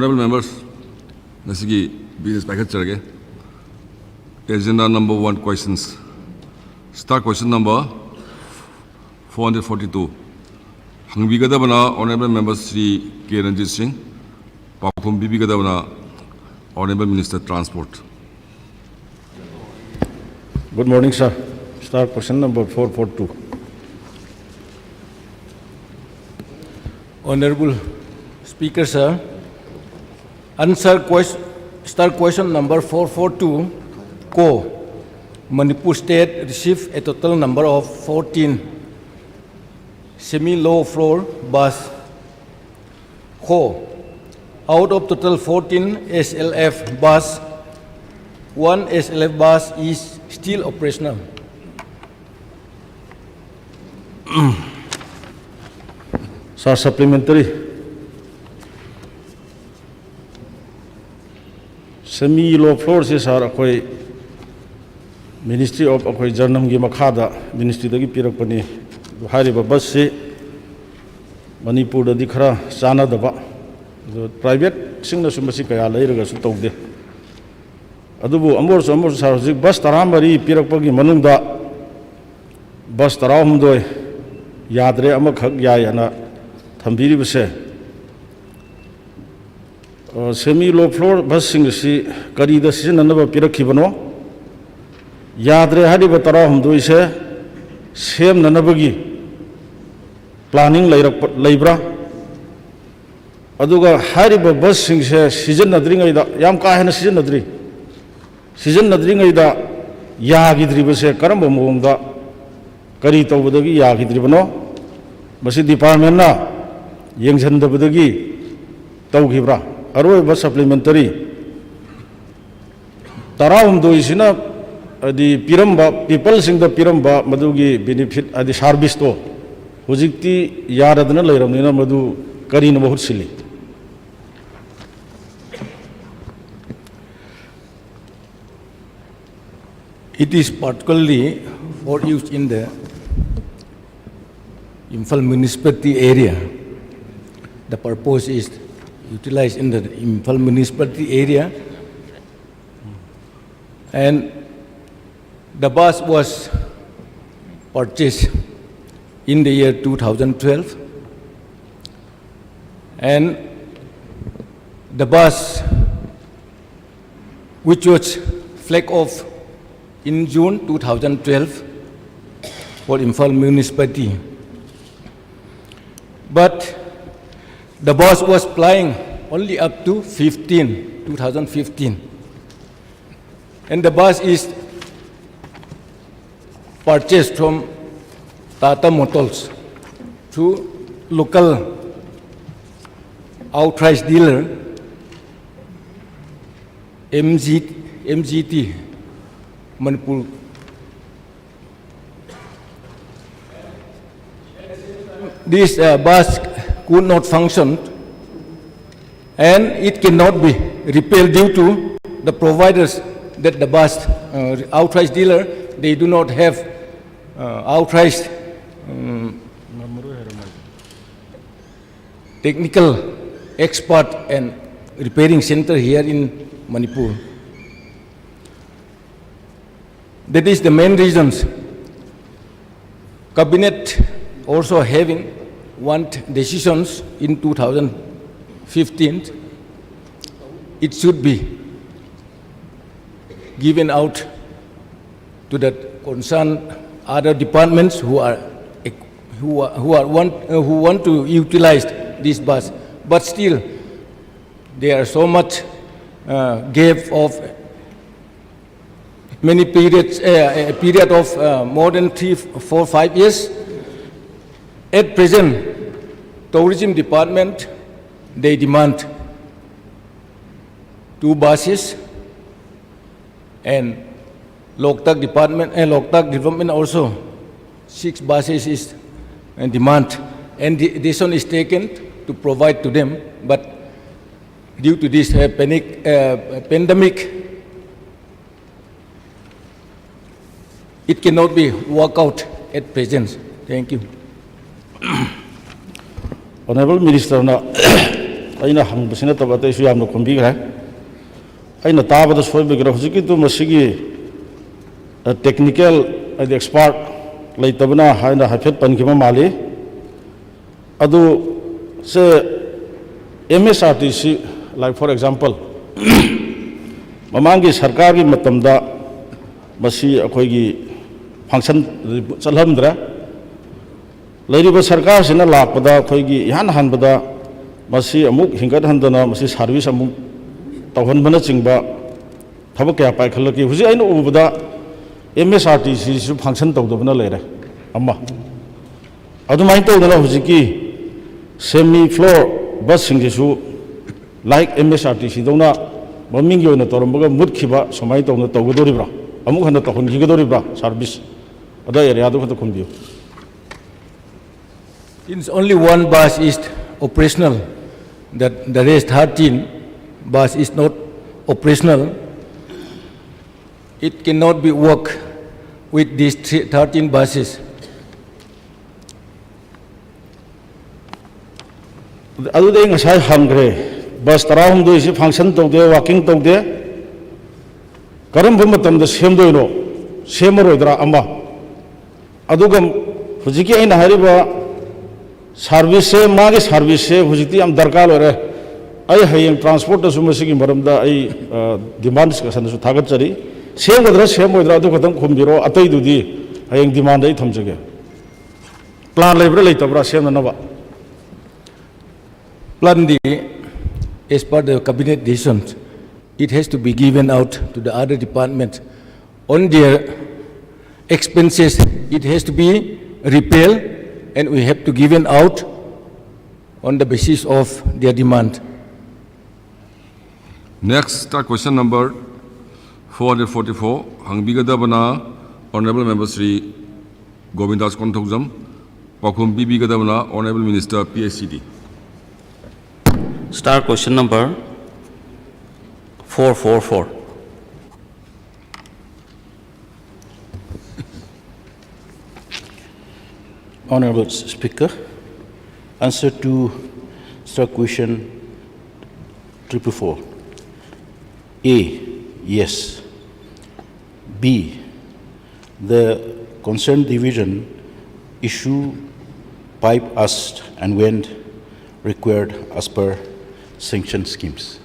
Honorable members, Nasigi business package charge. Agenda number 1 questions. Start question number 442. Hangbigada Honorable members Sri K. Ranjit Singh, Pakum Bibigada Honorable Minister Transport. Good morning, sir. Start question number 442. Honorable Speaker, sir. Start question number 442. Manipur State received a total number of 14 semi-low floor bus. Out of total 14 SLF bus, 1 SLF bus is still operational. Sir, supplementary. Semi-low floors is our Ministry of Jarnam Gimakada, Ministry of Pirakani, Hariba Basi, Manipur, the Dikra, Sana Daba, the private singer Sumasika later as told the Adubu Amors Amors, Bus Taramari, Pirakagi Manunda, Bus Taramdoy, Yadre Amakak Yayana, Tambiri Base. Semi-low floor busing si kari da season another pirakibano Yadre Hadi Bataram do is same Nanabagi planning labra Aduga Hariba busing season nadringa Yamka and season nadri season nadringa Yagi dribase Karamba Munda Karito Budagi Yagi dribano Basi department na Yang Budagi Taugibra. Arroy supplementary. Tarawum do isina the Piramba people sing the Piramba Madugi benefit at the Sarbisto. Hujikti Yaradana Laramina Madu Karina Mahutsili. It is particularly for use in the Imphal municipality area. The purpose is utilized in the Imphal municipality area, and the bus was purchased in the year 2012, and the bus which was flagged off in June 2012 for Imphal municipality, but the bus was flying only up to 2015. And the bus is purchased from Tata Motors through local authorized dealer MGT Manipur. This bus could not function, and it cannot be repaired due to the providers that the bus authorized dealer, they do not have authorized technical expert and repairing center here in Manipur. That is the main reasons. Cabinet also having want decisions in 2015, it should be given out to the concerned other departments who want to utilize this bus. But still, there are so much gap of many periods, a period of more than 3, 4, 5 years. At present, tourism department, they demand 2 buses, and Loktak department and Loktak development also 6 buses is in demand, and the decision is taken to provide to them. But due to this pandemic, it cannot be worked out at present. Thank you. Honorable Minister, ꯑꯩꯅ ꯍꯪꯕꯁꯤ ꯅꯠꯇꯕ ꯑꯇꯩꯁꯨ ꯌꯥꯝꯅ ꯈꯣꯝꯕꯤꯈ꯭ꯔꯦ ꯑꯩꯅ ꯇꯥꯕꯗ ꯁꯣꯏꯕꯒꯤꯔ ꯍꯧꯖꯤꯛꯀꯤꯗꯨ ꯃꯁꯤꯒꯤ technical ꯍꯥꯏꯗꯤ expert ꯂꯩꯇꯕꯅ ꯍꯥꯏꯅ ꯍꯥꯏꯐꯦꯠ ꯄꯟꯈꯤꯕ ꯃꯥꯜꯂꯤ ꯑꯗꯨ ꯁꯦ MSRTC like for example ꯃꯃꯥꯡꯒꯤ ꯁꯔꯀꯥꯔꯒꯤ ꯃꯇꯝꯗ ꯃꯁꯤ ꯑꯩꯈꯣꯏꯒꯤ ꯐꯪꯁꯟ ꯆꯠꯍꯟꯗ꯭ꯔꯦ ꯂꯩꯔꯤꯕ ꯁꯔꯀꯥꯔꯁꯤꯅ ꯂꯥꯛꯄꯗ ꯑꯩꯈꯣꯏꯒꯤꯏꯍꯥꯟ ꯍꯥꯟꯕꯗ ꯃꯁꯤ ꯑꯃꯨꯛ ꯍꯤꯡꯒꯠꯍꯟꯗꯅ ꯃꯁꯤ ꯁꯥꯔꯚꯤꯁ ꯑꯃꯨꯛ ꯇꯧꯍꯟꯕꯅꯆꯤꯡꯕ ꯊꯕꯛ ꯀꯌꯥ ꯄꯥꯏꯈꯠꯂꯛꯈꯤ ꯍꯧꯖꯤꯛ ꯑꯩꯅ ꯎꯕꯗ MSRTCꯁꯨ ꯐꯪꯁꯟ ꯇꯧꯗꯕꯅ ꯂꯩꯔꯦ ꯑꯃ ꯑꯗꯨꯃꯥꯏꯅ ꯇꯧꯗꯅ ꯍꯧꯖꯤꯛꯀꯤ ꯁꯦꯃꯤ ꯐ꯭ꯂꯣꯔ ꯕꯁꯁꯤꯡꯁꯤꯁꯨ ꯂꯥꯏꯛ MSRTCꯗꯧꯅ ꯃꯃꯤꯡꯒꯤ ꯑꯣꯏꯅ ꯇꯧꯔꯝꯕꯒ ꯃꯨꯠꯈꯤꯕ ꯁꯨꯃꯥꯏꯅ ꯇꯧꯅ ꯇꯧꯒꯗꯧꯔꯤꯕ꯭ꯔꯥ ꯑꯃꯨꯛ ꯍꯟꯅ ꯇꯧꯍꯟꯈꯤꯒꯗꯧꯔꯤꯕ꯭ꯔꯥ ꯁꯥꯔꯚꯤꯁ ꯑꯗꯨ ꯑꯦꯔꯤꯌꯥꯗꯨ ꯈꯛꯇ ꯈꯨꯝꯕꯤꯌꯨ Since only one bus is operational, that the rest 13 bus is not operational, it cannot be work with these 13 buses. ꯑꯗꯨꯗꯤ ꯑꯩ ꯉꯁꯥꯏ ꯍꯪꯈ꯭ꯔꯦ ꯕꯁ 16ꯁꯤ ꯐꯪꯁꯟ ꯇꯧꯗꯦ ꯋꯥꯀꯤꯡ ꯇꯧꯗꯦ ꯀꯔꯝꯕ ꯃꯇꯝꯗ ꯁꯦꯝꯗꯣꯏꯅꯣ ꯁꯦꯝꯃꯔꯣꯏꯗ꯭ꯔꯥ ꯑꯃ ꯑꯗꯨꯒ ꯍꯧꯖꯤꯛꯀꯤ ꯑꯩꯅ ꯍꯥꯏꯔꯤꯕ ꯁꯥꯔꯚꯤꯁꯁꯦ ꯃꯥꯒꯤ ꯁꯥꯔꯚꯤꯁꯁꯦ ꯍꯧꯖꯤꯛꯇꯤ ꯌꯥꯝ ꯗꯔꯀꯥꯔ ꯑꯣꯏꯔꯦ ꯑꯩ ꯍꯌꯦꯡ ꯇ꯭ꯔꯥꯟꯁꯄꯣꯔꯠꯇꯁꯨ ꯃꯁꯤꯒꯤ ꯃꯔꯝꯗ ꯑꯩ ꯗꯤꯃꯥꯟ ꯗꯤꯁꯀꯁꯟꯗꯁꯨ ꯊꯥꯒꯠꯆꯔꯤ ꯁꯦꯝꯒꯗ꯭ꯔꯥ ꯁꯦꯝꯃꯣꯏꯗ꯭ꯔꯥ ꯑꯗꯨ ꯈꯛꯇꯪ ꯈꯨꯝꯕꯤꯔꯣ ꯑꯇꯩꯗꯨꯗꯤ ꯍꯌꯦꯡ ꯗꯤꯃꯥꯟꯗ ꯑꯩ ꯊꯝꯖꯒꯦ ꯄ꯭ꯂꯥꯟ ꯂꯩꯕ꯭ꯔꯥ ꯂꯩꯇꯕ꯭ꯔꯥ ꯁꯦꯝꯅꯅꯕ Plan D, as per the cabinet decisions, it has to be given out to the other departments. On their expenses, it has to be repelled, and we have to give it out on the basis of their demand. Next, question number 444. Hangbigadabana, Honorable Member Sri Govindas Konthokjam, Pakum Bibigadabana, Honorable Minister PSCD. Start question number 444. Honorable Speaker, answer to start question 444. A, yes. B, the concerned division issue pipe as and when required as per sanction schemes.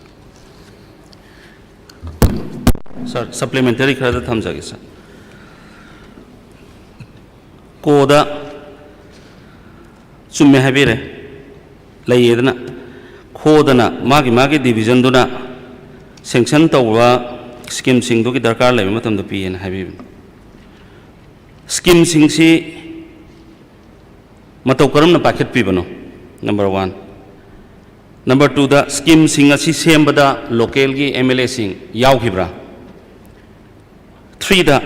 Sir, supplementary khara thamjage sir. Koda chumme habire layedna khodana magi division duna sanction tawwa scheme sing do ki darkar lay matam do pi en habi scheme sing si matau karam na packet pi bano number 1. Number 2, the scheme sing asi sembada local gi MLA sing yaw khibra. 3, the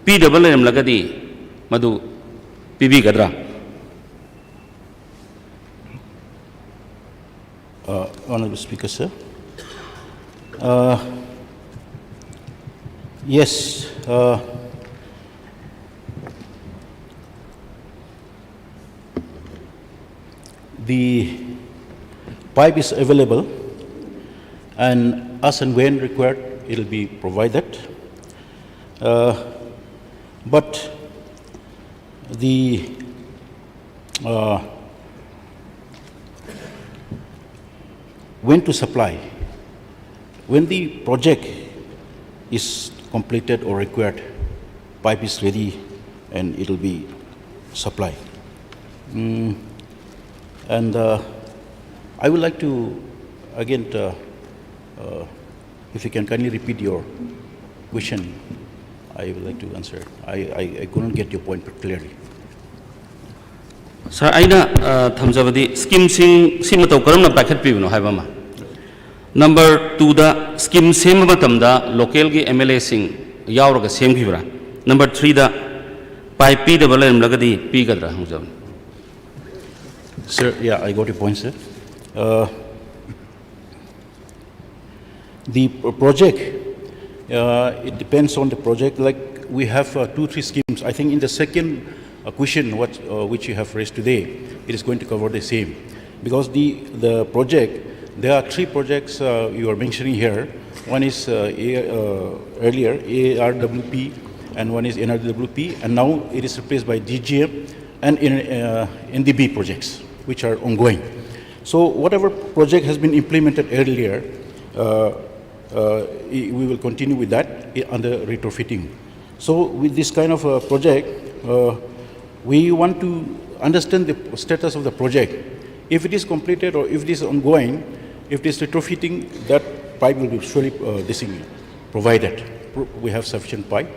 PWM lagadi madu PB gadra. Honorable Speaker, sir. Yes. The pipe is available, and as and when required, it will be provided. But the when to supply, when the project is completed or required, pipe is ready, and it will be supplied. And I would like to, again, if you can kindly repeat your question, I would like to answer. I couldn't get your point clearly. Sir, aina thamjabadi scheme sing simatau karam na packet pi bano haibama. Number 2, the scheme same matamda local gi MLA sing yawraga same khibra. Number 3, the pipe PWM lagadi pi gadra hujab. Sir, yeah, I got your point, sir. The project, it depends on the project. Like we have 2-3 schemes. I think in the second question which you have raised today, it is going to cover the same. because the project, there are three projects you are mentioning here. One is earlier ARWP, and one is NRWP, and now it is replaced by DGM and NDB projects, which are ongoing. So whatever project has been implemented earlier, we will continue with that under retrofitting. So with this kind of a project, we want to understand the status of the project. If it is completed or if it is ongoing, if it is retrofitting, that pipe will be surely provided. We have sufficient pipe.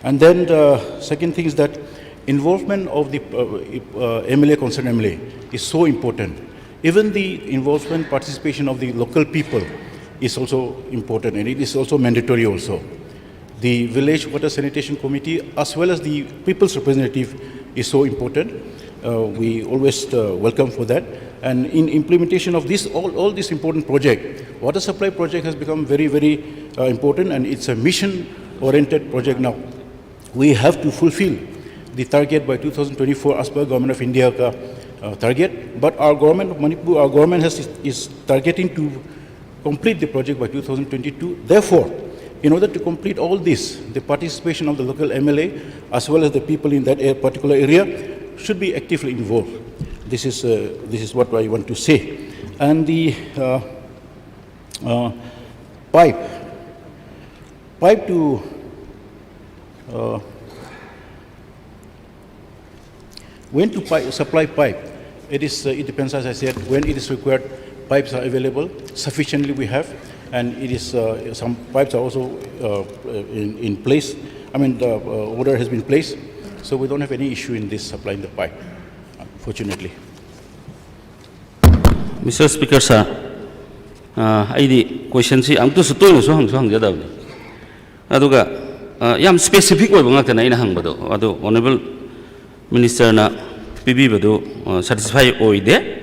And then the second thing is that involvement of the MLA, concerned MLA, is so important. Even the involvement, participation of the local people is also important, and it is also mandatory also. The village water sanitation committee as well as the people's representative is so important. We always welcome for that. And in implementation of this, all this important project, water supply project has become very, very important, and it's a mission-oriented project now. We have to fulfill the target by 2024 as per Government of India target, but our government of Manipur, our government is targeting to complete the project by 2022. Therefore, in order to complete all this, the participation of the local MLA as well as the people in that particular area should be actively involved. This is what I want to say. And the pipe to when to supply pipe, it depends, as I said, when it is required. Pipes are available sufficiently. We have, and it is some pipes are also in place. I mean, the order has been placed, so we don't have any issue in this supplying the pipe, fortunately. Mr. Speaker, sir, I question si ang tu sutoy so hang jadaw ni. Aduga yam specific way bang na ina hang bado. Adu honorable minister na PB bado satisfy oide.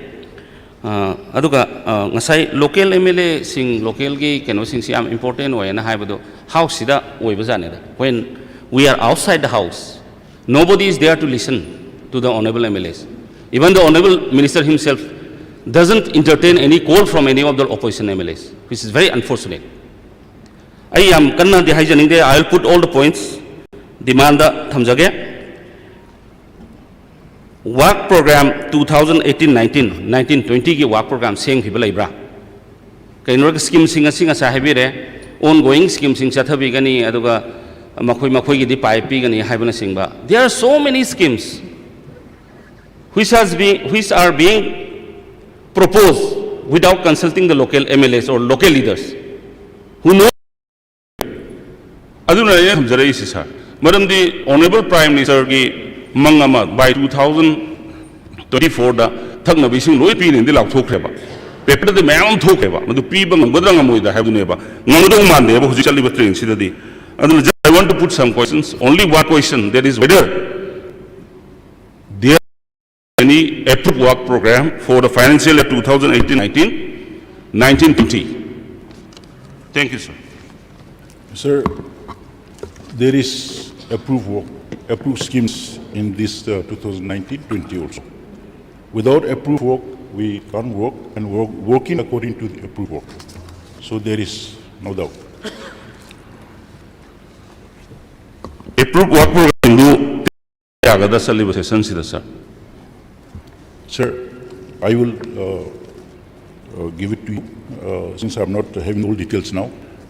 Aduga ngasai local MLA sing local gi keno sing si am important way na haibado house sida way bazane da. When we are outside the house, nobody is there to listen to the honorable MLAs. Even the honorable minister himself doesn't entertain any call from any of the opposition MLAs, which is very unfortunate. I am kanna di haijaning de. I will put all the points. Demand thamjage. Work program 2018-19, 19-20 ki work program seng people ibra. Kainor scheme singa sahibire ongoing scheme sing chathabi gani aduga makoi ki di pipe gani haibana singba. There are so many schemes which are being proposed without consulting the local MLAs or local leaders who know. Aduna ye thamjare isi sir. Madam the Honorable Prime Minister ki Mangama by 2024 da thakna bising loi pi ni dilak thokhreba. Paper the mayam thokhreba. Madu pi bang gadranga moida habuneba. Ngamdo mande ba huji chali batring sidadi. Aduna I want to put some questions. Only one question, that is whether there any approved work program for the financial year 2018-19, 19-20. Thank you, sir. Sir, there is approved schemes in this 2019-20 also. Without approved work, we can't work, and working according to the approved work. So there is no doubt. Approved work program do agada celebration sir. Sir, I will give it to you. Since I'm not having all details now,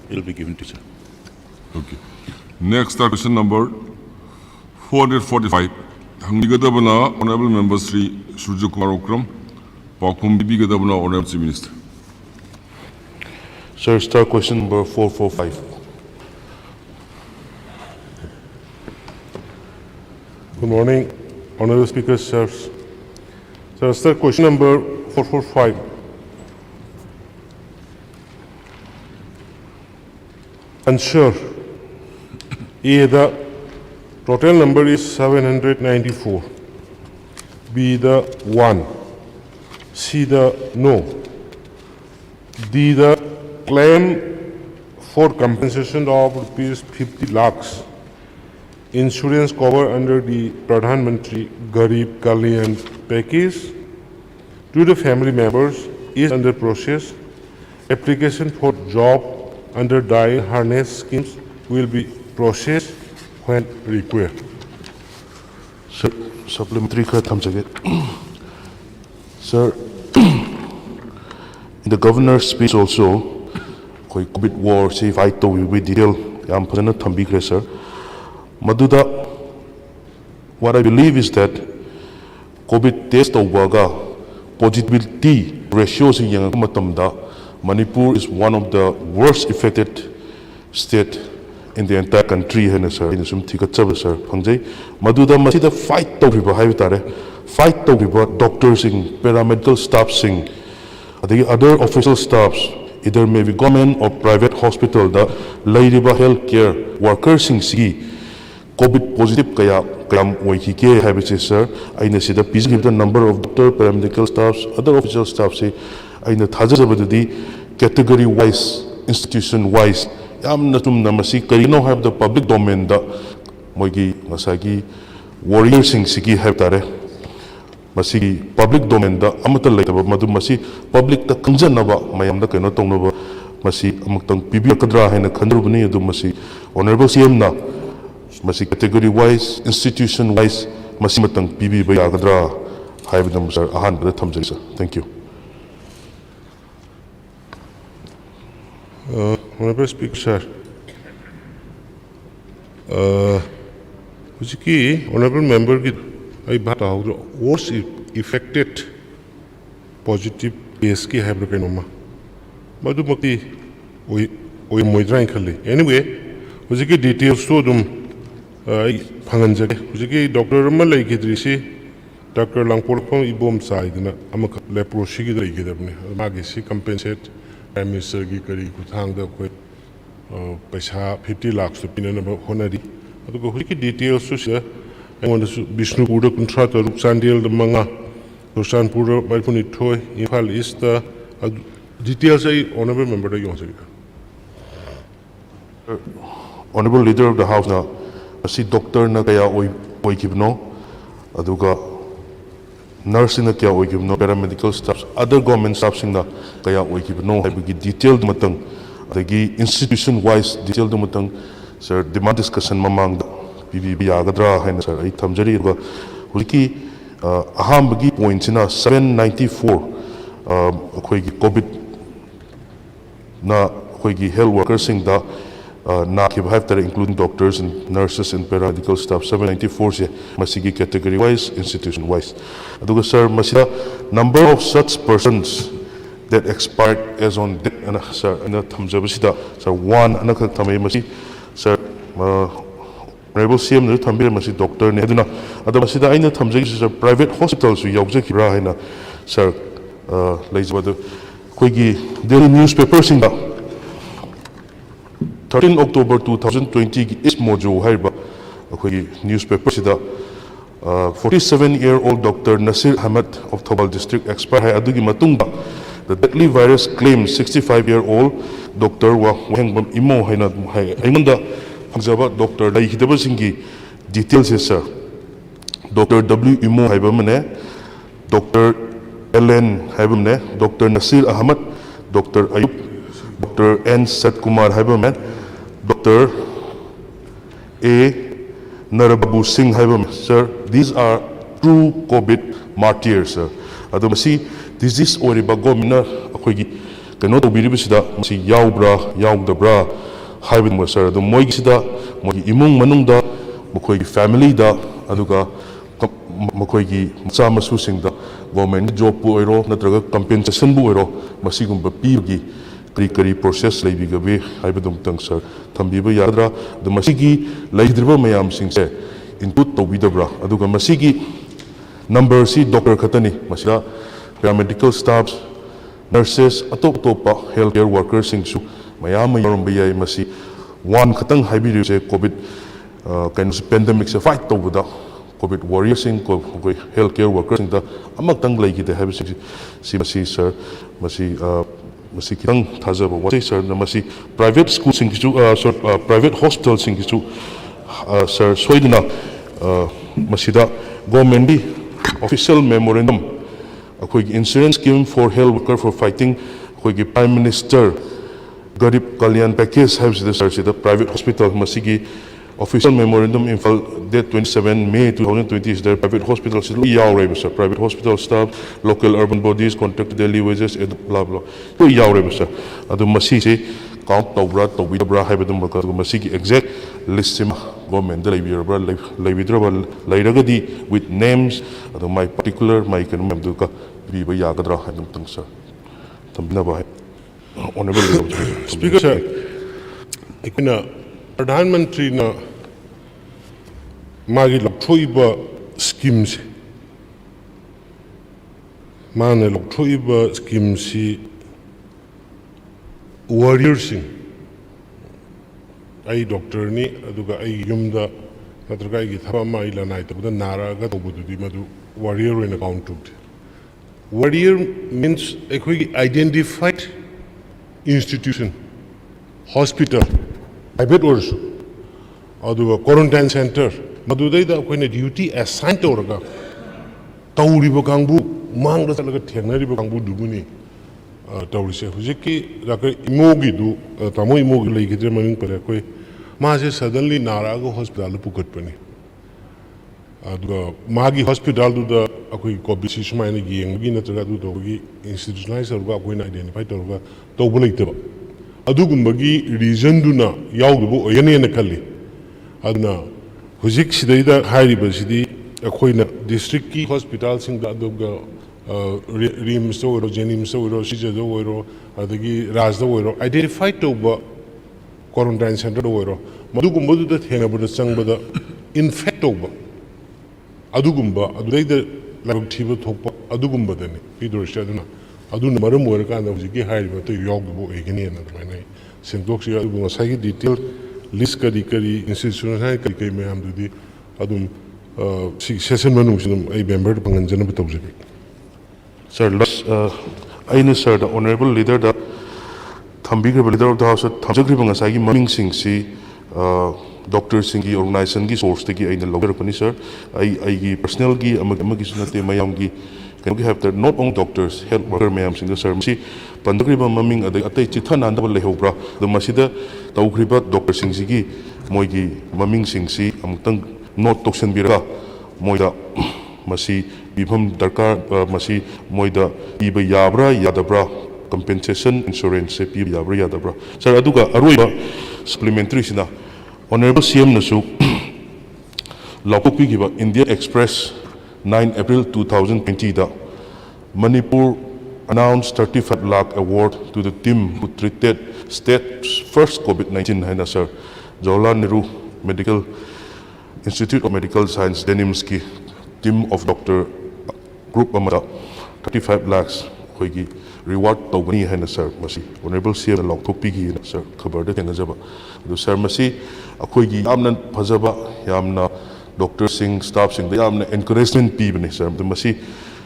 it will be given to you, sir. Okay. Next question number 445. Hangigadabana Honorable Member Sri Surya Kumar Okram, Pakum Bibigadabana Honorable Chief Minister. Sir, start question number 445. Good morning, Honorable Speaker, sirs. Sir, start question number 445. Ensure A, the total number is 794. B, the 1. C, the no. D, the claim for compensation of rupees 50 lakhs. Insurance cover under the Pradhan Mantri Garib Kalyan package. to the family members is under process. Application for job under die harness schemes will be processed when required. Sir, supplementary ka thamjage. Sir, in the governor's speech also, koi COVID war say fight to with detail yam phana thambikre sir. Maduda, what I believe is that COVID test obaga positivity ratios in yang matamda Manipur is one of the worst affected state in the entire country hena sir in sum thika chaba sir phangjai maduda masida fight tawriba haiba tare fight tawriba doctors sing paramedical staff sing the other official staffs either may be government or private hospital the lairiba healthcare workers sing si COVID positive kaya kayam oikike habise sir aina sida give the number of doctor paramedical staffs other official staffs say aina thajabadudi category wise institution wise yam natum namasi karino have the public domain da moigi masagi warriors sing sigi have tare masi public domain da amata laitaba madu masi public ta kanjanaba mayam da keno tongnaba masi amuktang pibi kadra haina khandrubni adu masi honorable CM na masi category wise institution wise masi matang pibi ba yagadra haibadam sir ahan bada thamjai sir thank you. Honorable Speaker sir, honorable member ki ai bata ho worst affected positive case ki hai bra ma madu makti oi moidran khali anyway hujiki details so dum ai phangan jage hujiki doctor ma lai ki si Dr. Langpor phom ibom sai dina amak leprosi gi dai gi dabne magi si compensate Prime Minister ki kari kuthang da koi paisa 50 lakhs to pinana honari adugo hujiki details so sha amonda Bishnupur da kuntra ta Ruksandel da manga Roshanpur mai phuni thoi Imphal East da details ai honorable member da yong sari Honorable Leader of the House na asi doctor na kaya oi kibno aduga nurse na kaya oi kibno paramedical staffs other government staffs na kaya oi kibno haibigi detailed matang adagi institution wise detailed matang sir demand discussion mamang PBB yagadra haina sir ai thamjari ga huliki ahambagi point na 794 akhoi gi COVID na akhoi gi health workers sing da na ki have that including doctors and nurses and paramedical staff 794 se masigi category wise institution wise aduga sir masida number of such persons that expired as on and sir and thamjabasida sir one anaka thamai masi sir honorable CM ne thambir masi doctor ne aduna adabasida aina thamjagi sir private hospitals su yaujaki ra haina sir leizbadu koigi daily newspaper singa 13 October 2020 ki is mojo haiba akhoi newspaper sida 47-year-old Dr. Nasir Ahmed of Thobal district expert hai adugi matungda the deadly virus claims 65-year-old Dr. Wahengbam Imo haina hai aimanda phangzaba Dr. Lai hidaba singi details is sir Dr. W Imo haiba mane Dr. Ellen haiba mane Dr. Nasir Ahmed Dr. Ayub Dr. N. Sat Kumar Haibaman, Dr. A. Narababu Singh Haibaman. Sir, these are true COVID martyrs, sir. Adamasi, disease or Bagomina, Akogi, cannot be ribisida, Masi Yaubra, Yaudabra, Haibaman, sir. The Moigisida, Mogi Imung Manunda, Mokogi family da, Aduga, Mokogi Samasu Singh da, government job buero, Natraga compensation buero, Masigum Bapi. Kari process lay bigabe haibadum tang sir thambiba yadra the masigi laidriba mayam sing se input to bidabra aduga masigi number si doctor khatani masida paramedical staffs nurses atop topa healthcare workers sing su mayam yorum bayai masi one khatang haibiru se COVID kind of pandemic se fight to buda COVID warriors sing ko healthcare workers sing da amak tang lay gite habi si masi sir masi masi kitang thajaba what sir na masi private school sing chu private hospital sing chu sir soidina masida government official memorandum ꯑꯩꯈꯣꯏꯒꯤ insurance scheme for health worker for fighting ꯑꯩꯈꯣꯏꯒꯤ Prime Minister Garib Kalyan package ꯍꯥꯏꯕꯁꯤꯗ sir ꯁꯤꯗ private hospital ꯃꯁꯤꯒꯤ official memorandum Imphal date 27 May 2020 ꯁꯤꯗ private hospital ꯁꯤ ꯂꯣꯏ ꯌꯥꯎꯔꯦꯕ sir. Private hospital staff, local urban bodies, contract daily wages, blah blah ꯂꯣꯏ ꯌꯥꯎꯔꯦꯕ sir. ꯑꯗꯨ ꯃꯁꯤꯁꯤ count ꯇꯧꯕ꯭ꯔꯥ ꯇꯧꯕꯤꯗꯕ꯭ꯔꯥ ꯍꯥꯏꯕꯗꯨꯃ ꯃꯁꯤꯒꯤ exact list ꯁꯤꯃ government ꯗ ꯂꯩꯕꯤꯔꯕ꯭ꯔꯥ ꯂꯩꯕꯤꯗ꯭ꯔꯕ ꯂꯩꯔꯒꯗꯤ with names ꯑꯗꯨ my particular my ꯀꯩꯅꯣ ꯃꯌꯥꯝꯗꯨꯒ ꯄꯤꯕ ꯌꯥꯒꯗ꯭ꯔꯥ ꯍꯥꯏꯕꯗꯨꯃꯇꯪ sir ꯊꯝꯕꯤꯅꯕ ꯍꯥꯏ honorable Speaker sir, ꯑꯩꯈꯣꯏꯅ Pradhan Mantri na magi lokthoi schemes mane lokthoi schemes si warrior sing ai doctor ni aduga ai yumda natraga ai thaba ma ila nai tabda nara ga tobududi madu warrior in account to warrior means ekhoi identified institution hospital private also aduga quarantine center madudai da akoina duty assigned tawraga tawriba kangbu mangda talaga thengnariba kangbu dubuni tawrise hujiki raka imogi du tamo imogi leigidre maning pare koi maase suddenly naraga hospital pukatpani aduga magi hospital du da akoi covid sismaina yengi natraga du dogi institutionalize aruga akoina identify tawraga tawbulaitaba adugumbagi reason duna yawdubu oyane kalli aduna hujik sidaida hairiba sidi akoina district ki hospital singda aduga rims oro jenims oro sijado oro adagi rajda oro identify toba quarantine center oro madugumbu da thenabada changbada infect toba adugumba adudaida labuk thiba thokpa adugumba dani pidorshi aduna aduna maram oirkanda hujiki hairiba to yawdubu egini na mana sengdoksi adubu ngasagi detail list kari kari institution hai kari kari mayam dudi adum session manung sinum ai member panganjana batawjabi Sir, aina sir, the honorable leader, the Thambigri leader of the House, Thamjagri Bangasagi, Maming Singh, si Dr. Singhi organization ki source teki aina logar pani sir, I personal ki amagi sunate mayam ki can we have that not only doctors, health worker mayam sing the sir, si Pandagri Maming atay chithan anda bal lehobra, the masida taukriba Dr. Singh Sigi, moigi Maming Singh si amtang not toxin bira, moida masi bibham darkar masi moida piba yabra yadabra compensation insurance se piba yabra yadabra sir aduga aroiba supplementary sina honorable CM nasu lapopi giba India Express 9 April 2020 da Manipur announced 35 lakh award to the team who treated state's first COVID-19 haina sir Jawaharlal Nehru Medical Institute of Medical Science Denimski team of doctor group amada 35 lakhs hoigi reward tawgani haina sir masi honorable CM loktopi gi sir khabar da tengajaba do sir masi akoigi yamna phajaba yamna doctor sing staff sing da yamna encouragement pi bani sir do masi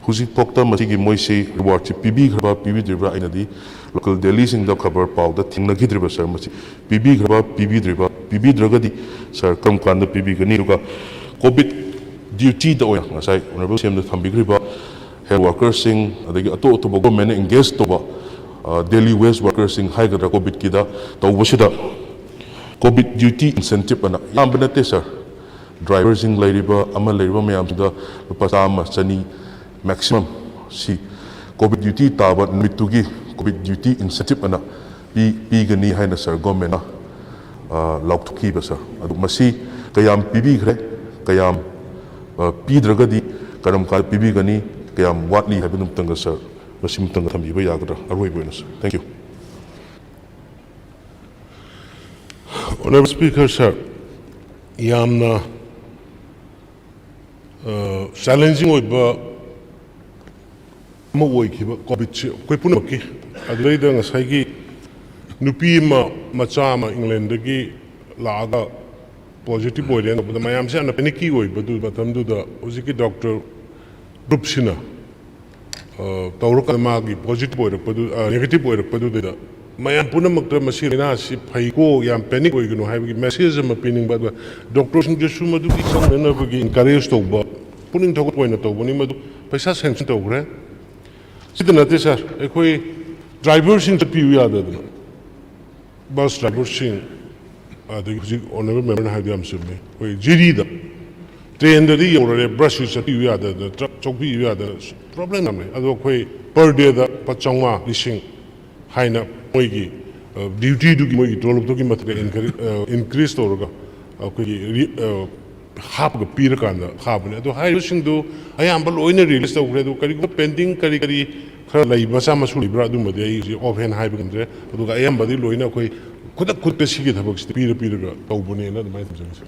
huji pokta masi gi moisi reward chi pibi ghaba pibi dribra inadi local delhi sing da khabar paw da thingna gi dribra sir masi pibi ghaba pibi dribra pibi dragadi sir kam kan da pibi gani ruga covid duty da oya ngasai honorable CM da thambigriba health workers sing adagi ato government engage toba daily wage workers sing high gadra covid kida tawbusida covid duty incentive ana yambana sir drivers sing lairiba ama lairiba mayam da pasama chani maximum si covid duty taba mitugi covid duty incentive ana pi gani haina sir government lauktuki ba sir adu masi kayam pibi gre kayam Pidragadi, Karam Kal Pibi Gani, Kayam Watli have been Tanga sir, Masim Tanga Tambi Yagadra, Arway Buenos. Thank you. Honorable Speaker, sir, Yamna challenging with Mawaki, Kobich, Kwepunaki, Adelaide and Sagi, Nupima, Machama, England, Laga. Positive boy then but mayam se ana paniki hoy badu batam du da usiki doctor group sina tawro kalma gi positive boy rakpadu negative boy rakpadu da mayam puna makta masirina si phai ko yam panic hoy gno hai gi message ma pining bad doctor sing ge suma du gi sang na gi encourage to ba puning thok point to boni madu paisa sanction to gre ꯁꯤꯗ ꯅꯠꯇꯦ ꯁꯥꯔ ꯑꯩꯈꯣꯏ ꯗ꯭ꯔꯥꯏꯚꯔꯁꯤꯡ ꯆꯠꯄꯤꯌꯨ ꯌꯥꯗꯗꯅ bus ꯗ꯭ꯔꯥꯏꯚꯔꯁꯤꯡ ꯑꯗꯒꯤ ꯍꯧꯖꯤꯛ honourable ꯃꯦꯝꯕꯔꯅ ꯍꯥꯏꯕꯗꯨ ꯌꯥꯝ ꯆꯨꯝꯃꯦ ꯑꯩꯈꯣꯏ ꯖꯤꯔꯤꯗ ꯇ꯭ꯔꯦꯟꯗꯗꯤ ꯌꯧꯔꯔꯦ ꯕꯁꯁꯨ ꯆꯠꯄꯤꯌꯨ ꯌꯥꯗꯗꯅ ꯇ꯭ꯔꯛ ꯆꯧꯕꯤꯌꯨ ꯌꯥꯗꯅ ꯄ꯭ꯔꯣꯕ꯭ꯂꯦꯝ ꯌꯥꯝ ꯂꯩ ꯑꯗꯣ ꯑꯩꯈꯣꯏ ꯄꯔ ꯗꯦꯗ ꯂꯨꯄꯥ 500,000 ꯍꯥꯏꯅ ꯃꯣꯏꯒꯤ ꯗ꯭ꯌꯨꯇꯤꯗꯨꯒꯤ ꯃꯣꯏꯒꯤ ꯇꯣꯂꯣꯞꯇꯨꯒꯤ ꯃꯊꯛꯇ ꯏꯟꯀ꯭ꯔꯤꯖ ꯇꯧꯔꯒ ꯑꯩꯈꯣꯏꯒꯤ ꯍꯥꯞꯄꯒ ꯄꯤꯔꯀꯥꯟꯗ ꯍꯥꯞꯄꯅꯦ ꯑꯗꯣ ꯍꯥꯏꯔꯤꯕꯁꯤꯡꯗꯨ ꯑꯌꯥꯝꯕ ꯂꯣꯏꯅ ꯔꯤꯂꯤꯁ ꯇꯧꯈ꯭ꯔꯦ ꯑꯗꯣ ꯀꯔꯤꯒꯨꯝꯕ ꯄꯦꯟꯗꯤꯡ ꯀꯔꯤ ꯈꯔ ꯂꯩ ꯃꯆꯥ ꯃꯁꯨ ꯂꯩꯕ꯭ꯔꯥ ꯑꯗꯨꯝꯕꯗꯤ ꯑꯩ ꯍꯧꯖꯤꯛ ꯑꯣꯐ ꯍꯦꯟ ꯍꯥꯏꯕ ꯉꯝꯗ꯭ꯔꯦ ꯑꯗꯨꯒ ꯑꯌꯥꯝꯕꯗꯤ ꯂꯣꯏꯅ ꯑꯩꯈꯣই ꯈꯨꯗꯛꯇ ꯁꯤꯒꯤ ꯊꯕꯛꯁꯤꯗ ꯄꯤꯔꯒ ꯇꯧꯕꯅꯦꯅ ꯑꯗꯨꯃꯥꯏꯅ ꯊꯝꯖꯒꯦ.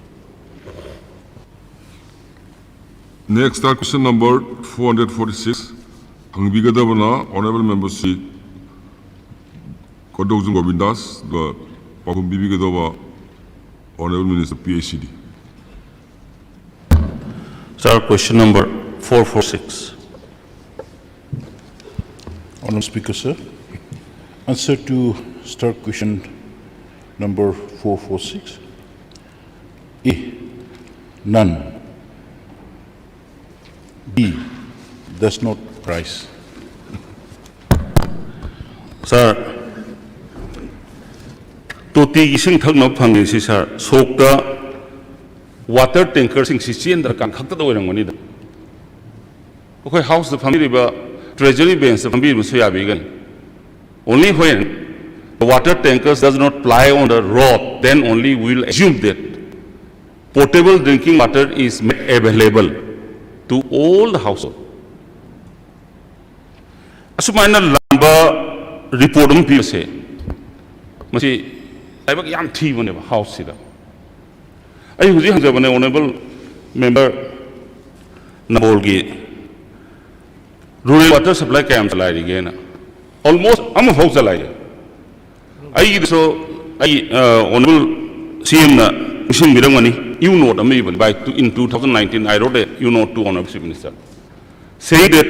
Next, question number 446. Hangbigadavana, Honorable Member C. Kodojung Govindas, the Pakumbigadava, Honorable Minister PhD. Sir, question number 446. Honourable Speaker, sir. Answer to start question number 446. A. None. B. Does not rise. Sir, Toti ising thak na phangi si sir, sokta water tanker sing si siendra kan khakta do rang mani da. Okay, house the family ba treasury bench the family musu ya bigan. Only when the water tankers does not ply on the road, then only we will assume that potable drinking water is made available to all the household. Asumana lamba report um pi se. Masi aibak yam thi bone ba house sida. Ai huji hanja bane honorable member Nabolgi rural water supply camp chalai ri ge na. Almost am house chalai. Ai so ai honorable CM na mission birangani you note by in 2019 I wrote a you note to Honorable Chief Minister saying that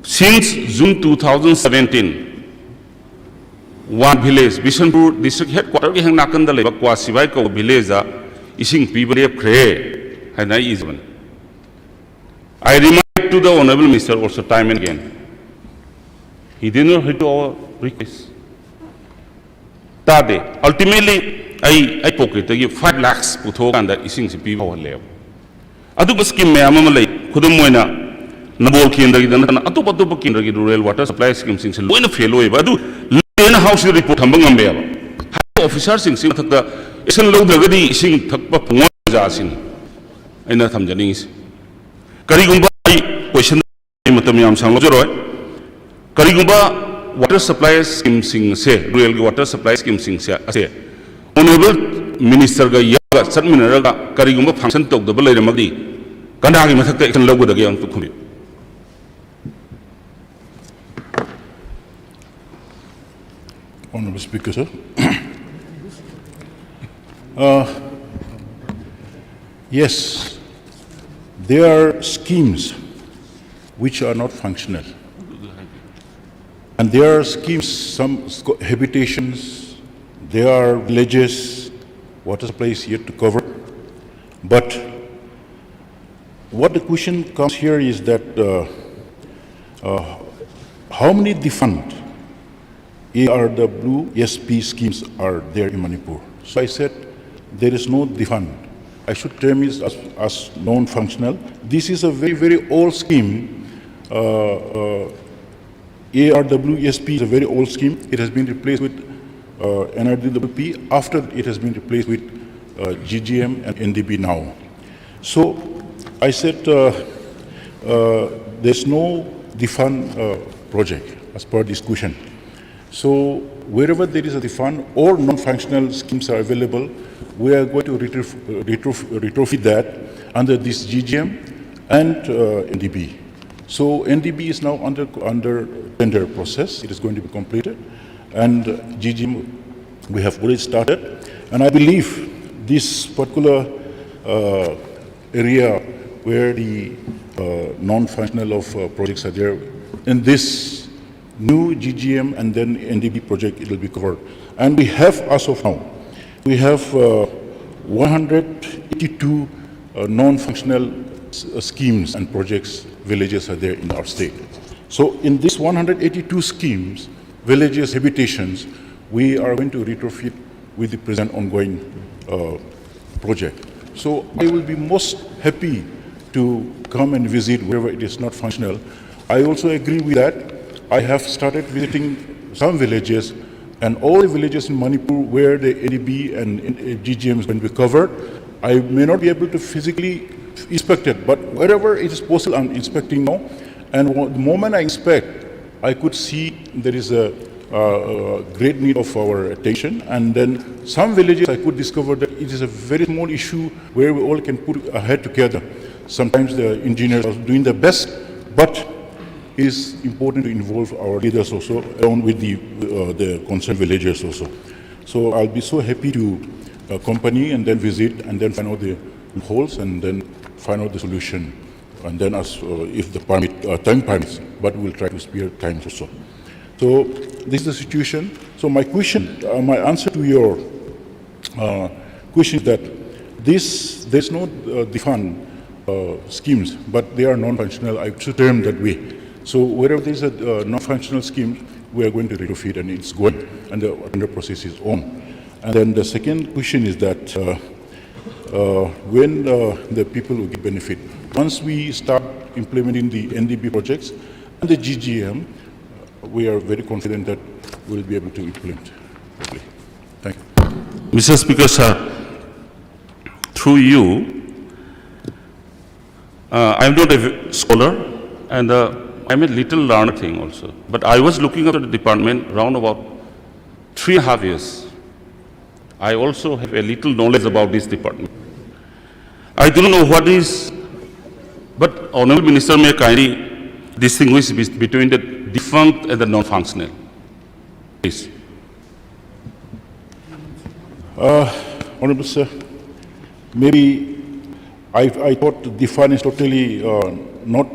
since June 2017 one village Bishanpur district headquarters ki hang nakanda leba kwa sibai ko village a ising pibare kre hai nai is one. I remind to the Honorable Minister also time and again he did not hit our request. Ultimately I pocket 5 lakhs putho and that ising si pibo level. Adu scheme me amamale kudumoina Nabol Kindra Atupa Kindra rural water supply scheme sings loin a fellow Badu Lena house report Hambangambea. Officers sing the isn't low the gadi sing Takpa Jasin. I know some Janings. Karigumba question Matamiam Sanglojoro Karigumba water supply scheme sing say rural water supply scheme sing say. Honorable Minister ga yaga satminara ga karigumba function tok da balai ramadi kanagi mathakta action logo da gyang tukhumi. Honorable Speaker, sir. Yes, there are schemes which are not functional. And there are schemes, some habitations, there are villages, water supply is yet to cover. But what the question comes here is that how many defunct ARW, SP schemes are there in Manipur? So I said there is no defunct. I should term it as non-functional. This is a very, very old scheme. ARWSP is a very old scheme. It has been replaced with NRDWP after it has been replaced with GGM and NDB now. So I said there's no defund project as per this question. So wherever there is a defund or non-functional schemes are available, we are going to retrofit that under this GGM and NDB. So NDB is now under tender process. It is going to be completed. And GGM, we have already started. And I believe this particular area where the non-functional of projects are there, in this new GGM and then NDB project, it will be covered. And we have, as of now, we have 182 non-functional schemes and projects, villages are there in our state. So in this 182 schemes, villages, habitations, we are going to retrofit with the present ongoing project. So I will be most happy to come and visit wherever it is not functional. I also agree with that. I have started visiting some villages, and all the villages in Manipur where the ADB and GGM is going to be covered, I may not be able to physically inspect it, but wherever it is possible, I'm inspecting now. And the moment I inspect, I could see there is a great need of our attention. And then some villages I could discover that it is a very small issue where we all can put a head together. Sometimes the engineers are doing their best, but it is important to involve our leaders also, along with the concerned villagers also. So I'll be so happy to accompany and then visit and then find out the holes and then find out the solution. And then if the time permits, but we'll try to spare time also. So this is the situation. So my question, my answer to your question is that there's no defined schemes, but they are non-functional. I should term that way. So wherever there's a non-functional scheme, we are going to retrofit, and it's going, and the tender process is on. And then the second question is that when the people will get benefit, once we start implementing the NDB projects and the GGM, we are very confident that we'll be able to implement. Thank you. Mr. Speaker, sir, through you, I'm not a scholar, and I'm a little learned thing also. But I was looking at the department around about 3.5 years. I also have a little knowledge about this department. I do not know what is, but Honorable Minister may kindly distinguish between the defunct and the non-functional. Please. Honorable Sir, maybe I thought the fund is totally not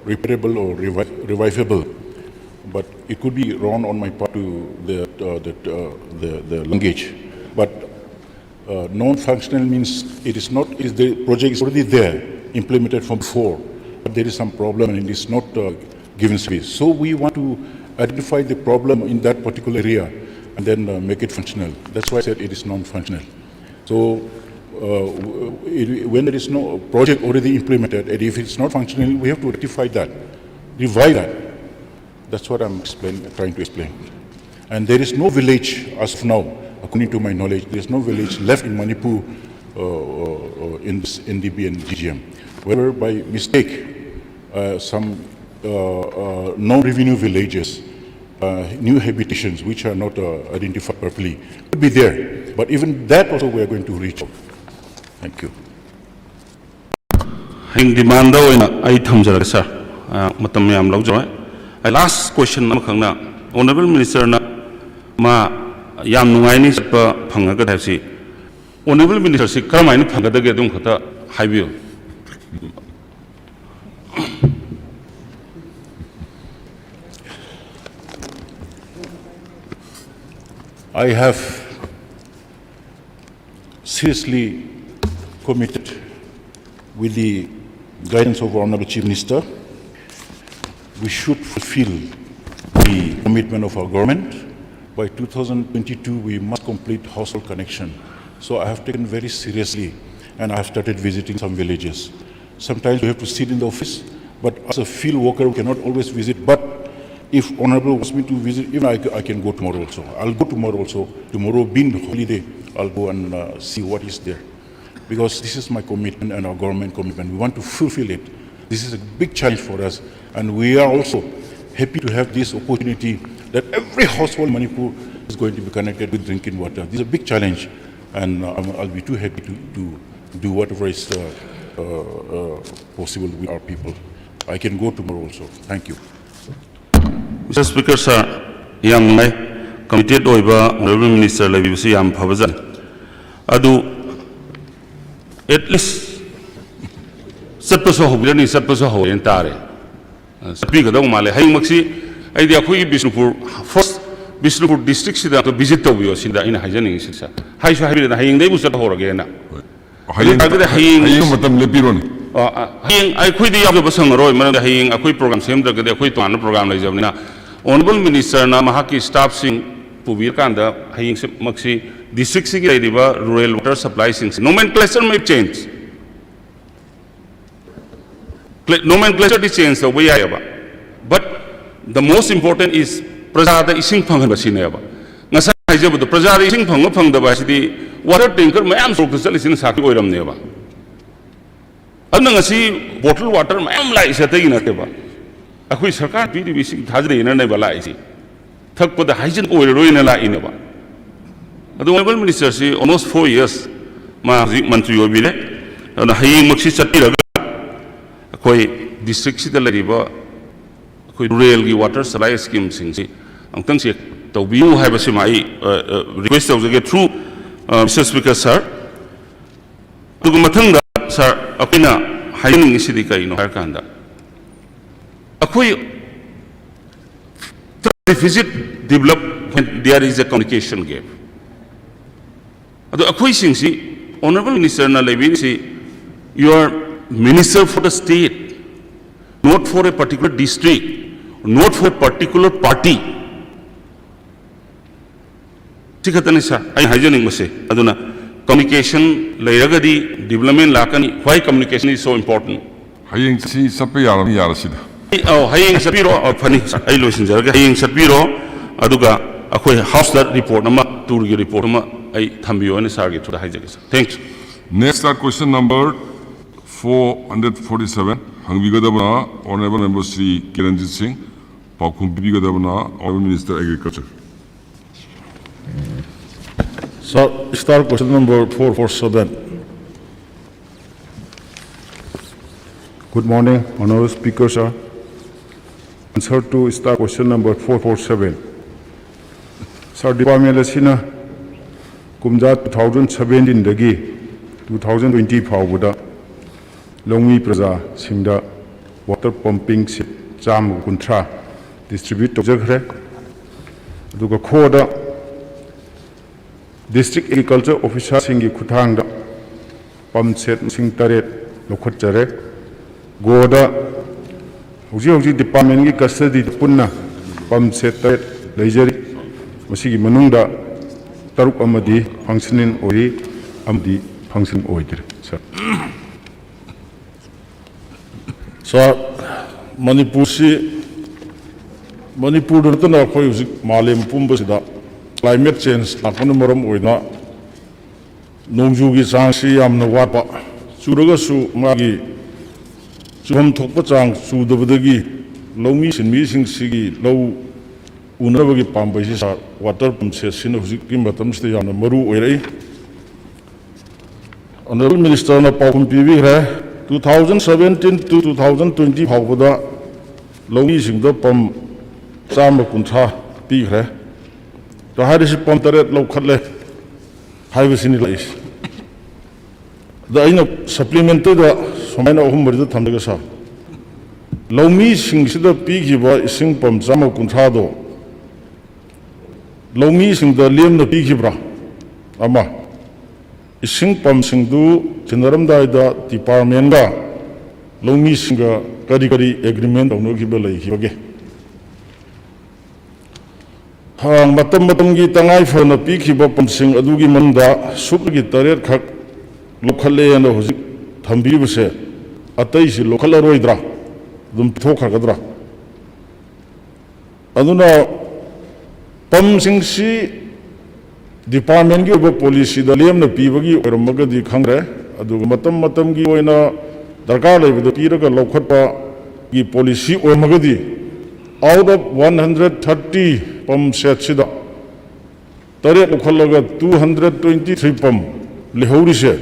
repairable or revivable, but it could be wrong on my part to the language. But non-functional means it is not, the project is already there, implemented from before, but there is some problem and it is not given space. So we want to identify the problem in that particular area and then make it functional. That's why I said it is non-functional. So when there is no project already implemented, and if it's not functional, we have to rectify that, revive that. That's what I'm trying to explain. And there is no village as of now, according to my knowledge, there is no village left in Manipur in this NDB and GGM. Whether by mistake, some non-revenue villages, new habitations which are not identified properly, could be there. But even that also we are going to reach out. Thank you. Hing demand I thamjara sir. Matam yam lawjoi. Last question na Honorable Minister na ma yam nungai ni pa phangaga daisi. Honorable Minister si karamai ni phangada ge dung khata haibiyo. I have seriously committed with the guidance of our Honorable Chief Minister. We should fulfill the commitment of our government. By 2022, we must complete household connection. So I have taken very seriously, and I have started visiting some villages. Sometimes we have to sit in the office, but as a field worker, we cannot always visit. But if Honorable wants me to visit, even I can go tomorrow also. I'll go tomorrow also. Tomorrow being the holiday, I'll go and see what is there. Because this is my commitment and our government commitment. We want to fulfill it. This is a big challenge for us. And we are also happy to have this opportunity that every household in Manipur is going to be connected with drinking water. This is a big challenge. And I'll be too happy to do whatever is possible with our people. I can go tomorrow also. Thank you. Mr. Speaker, sir, yam nai committed oiba Honorable Minister labibisi yam phabazan. Adu at least satpaso hobirani satpaso ho entare. Speaker dong male hay maksi idea khoi Bishnupur first Bishnupur district sida to visit to bio sinda ina hajani sisa. Hay so habira haying dai busat ho rage na. Haying matam lepironi. hayeng akhoi di yaw ba sangaroi man hayeng akhoi program sem da gade akhoi tuan program lai jabnina honorable minister na mahaki staff sing pubir kanda hayeng maksi district sigi riba rural water supply sing nomenclature may change nomenclature is changed the way but the most important is prajada ising phangan basine ba ngasa haijabdu prajada ising phang da ba sidi water tanker mayam sok chalisin sakhi oiram ne ba adna ngasi bottle water mayam lai satai na te ba akhui sarkar pi ri sing thajre na ne ba lai si thak pa da haijin oiroi na lai ne ba adu honorable minister si almost 4 years ma mantri obile na haying maksi chatti raga akoi district sida lariba akoi rural gi water supply scheme sing si angtang se tawbiu haiba si mai request tawjage through Mr. Speaker sir tugu mathang da sir apina haining sidi kai no har kanda akoi deficit develop when there is a communication gap adu akoi sing si honorable minister na lebi si you are minister for the state, not for a particular district, not for a particular party. Tikhatani sir, I hygienic must say. Aduna communication, layragadi, development lakani. Why communication is so important? Hayeng si sapi yara sida. Oh, hayeng sapiro or funny. I listen jaraga. Hayeng sapiro aduga akoi house that report nama turgi report nama I thambiyo ane sargi to the hygienic. Thanks. Next question number 447 Hangvigadabana, Honorable Member Sri Kiranjit Singh, Pakumpigadabana, Honorable Minister Agriculture. So, start question number 447. Good morning, Honorable Speaker, sir. Answer to start question number 447. Sir, Department Asina Kumja 2017 dagi 2020 Pawuda Longi Praza Singda water pumping jam kuntra distribute to Jagre Duga Koda District Agriculture Officer Singi Kutanga Pump set Sing Taret Lokotare Goda Uji Department Custody Punna Pump set Taret Lajari Masigi Manunda Taruk Amadi functioning Ori Amdi function Oidir, sir. So, Manipur da na khoi uzik malem pumba sida climate change akon maram oina nongju gi chang si yamna wapa churaga su magi chum thokpa chang su dabadagi lomi sinmi sing sigi low unabagi pambai si sa water pump se sin uzik ki matam sta yamna maru oirai Honorable Minister na Pakum PV hai 2017 to 2020 Hawada Lomi Singda Pum Sama Kunta Pigre. The Harish Pontaret Lokale Hivesini Lace. The Ino supplemented the Somana Humber Tamagasa. Lomi Singda Pigiba Sing Pum Sama Kuntado. Lomi Singda Liam the Pigibra. Ama. Ising pam singdu Chinaram da department ga Longi singa kari agreement on Noki Belay Hioge. Hang Matamgi Tangai for the peak hibopam sing Adugi Manda, Suki Taret Kak, Lokale and Hosi Tambibuse, Ataisi, Lokalaroidra, Dum Tokagadra. Aduna Pam Sing Si. Department की वो policy दलियम न पीवगी और मगदी खंगरे अदुग मतम की वो इना दरकार ले विदो पीर का लोकत पा की policy और Magadhi out of 130 pump set सिदा तरे लोकल लगा 223 pump लिहोरी से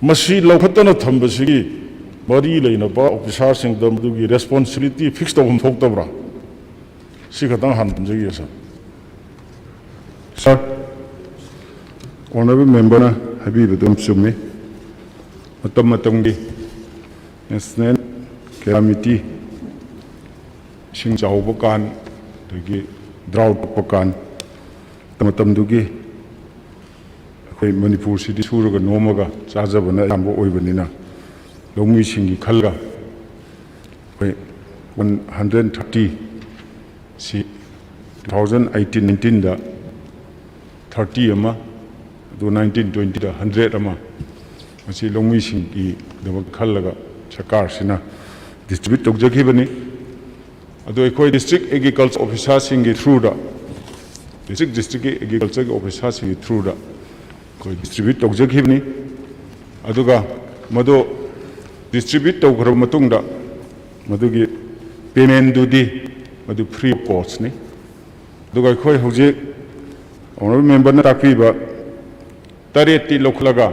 मसी लोकत न थम बसी बड़ी ले न पा ऑफिसर सिंह दमदु की responsibility fix तो हम थोक तबरा सिखता हन जगी ऐसा Sir, Honorable Member Habibudum Sumi, Matamatangi, National Calamity, Singzao Bokan, the drought Bokan, Tamatamdugi, Manipur City Suraga Nomaga, Zazabana, Ambo Oibanina, ꯂꯧꯃꯤꯁꯤꯡꯒꯤ ꯈꯜꯂꯒ ꯑꯩꯈꯣꯏ 130 ꯁꯤ 2018-19ꯗ 30 ꯑꯃ ꯑꯗꯨ 19-20ꯗ 100 ꯑꯃ ꯃꯁꯤ ꯂꯧꯃꯤꯁꯤꯡꯒꯤꯗꯃꯛ ꯈꯜꯂꯒ ꯁꯔꯀꯥꯔꯁꯤꯅ ꯗꯤꯁꯇ꯭ꯔꯤꯕ꯭ꯌꯨꯠ ꯇꯧꯖꯈꯤꯕꯅꯤ ꯑꯗꯣ ꯑꯩꯈꯣꯏ ꯗꯤꯁꯇ꯭ꯔꯤꯛ ꯑꯦꯒ꯭ꯔꯤꯀꯜꯆꯔ ꯑꯣꯐꯤꯁꯥꯔꯁꯤꯡꯒꯤ ꯊ꯭ꯔꯨꯗ ꯗꯤꯁꯇ꯭ꯔꯤꯛꯀꯤ ꯑꯦꯒ꯭ꯔꯤꯀꯜꯆꯔꯒꯤ ꯑꯣꯐꯤꯁꯥꯔꯁꯤꯡꯒꯤ ꯊ꯭ꯔꯨꯗ ꯑꯩꯈꯣꯏ ꯗꯤꯁꯇ꯭ꯔꯤꯕ꯭ꯌꯨꯠ ꯇꯧꯖꯈꯤꯕꯅꯤ ꯑꯗꯨꯒ ꯃꯗꯨ ꯗꯤꯁꯇ꯭ꯔꯤꯕ꯭ꯌꯨꯠ ꯇꯧꯈ꯭ꯔꯕ ꯃꯇꯨꯡꯗ ꯃꯗꯨꯒꯤ ꯄꯦꯃꯦꯟꯗꯨꯗꯤ ꯃꯗꯨ ꯐ꯭ꯔꯤ ꯑꯣꯐ ꯀꯣꯁꯅꯤ ꯑꯗꯨꯒ ꯑꯩꯈꯣꯏ ꯍꯧꯖꯤꯛ ꯑꯣꯅꯔꯦꯕꯜ ꯃꯦꯝꯕꯔꯅ ꯇꯥꯛꯄꯤꯕ 8ꯇꯤ ꯂꯧꯈꯠꯂꯒ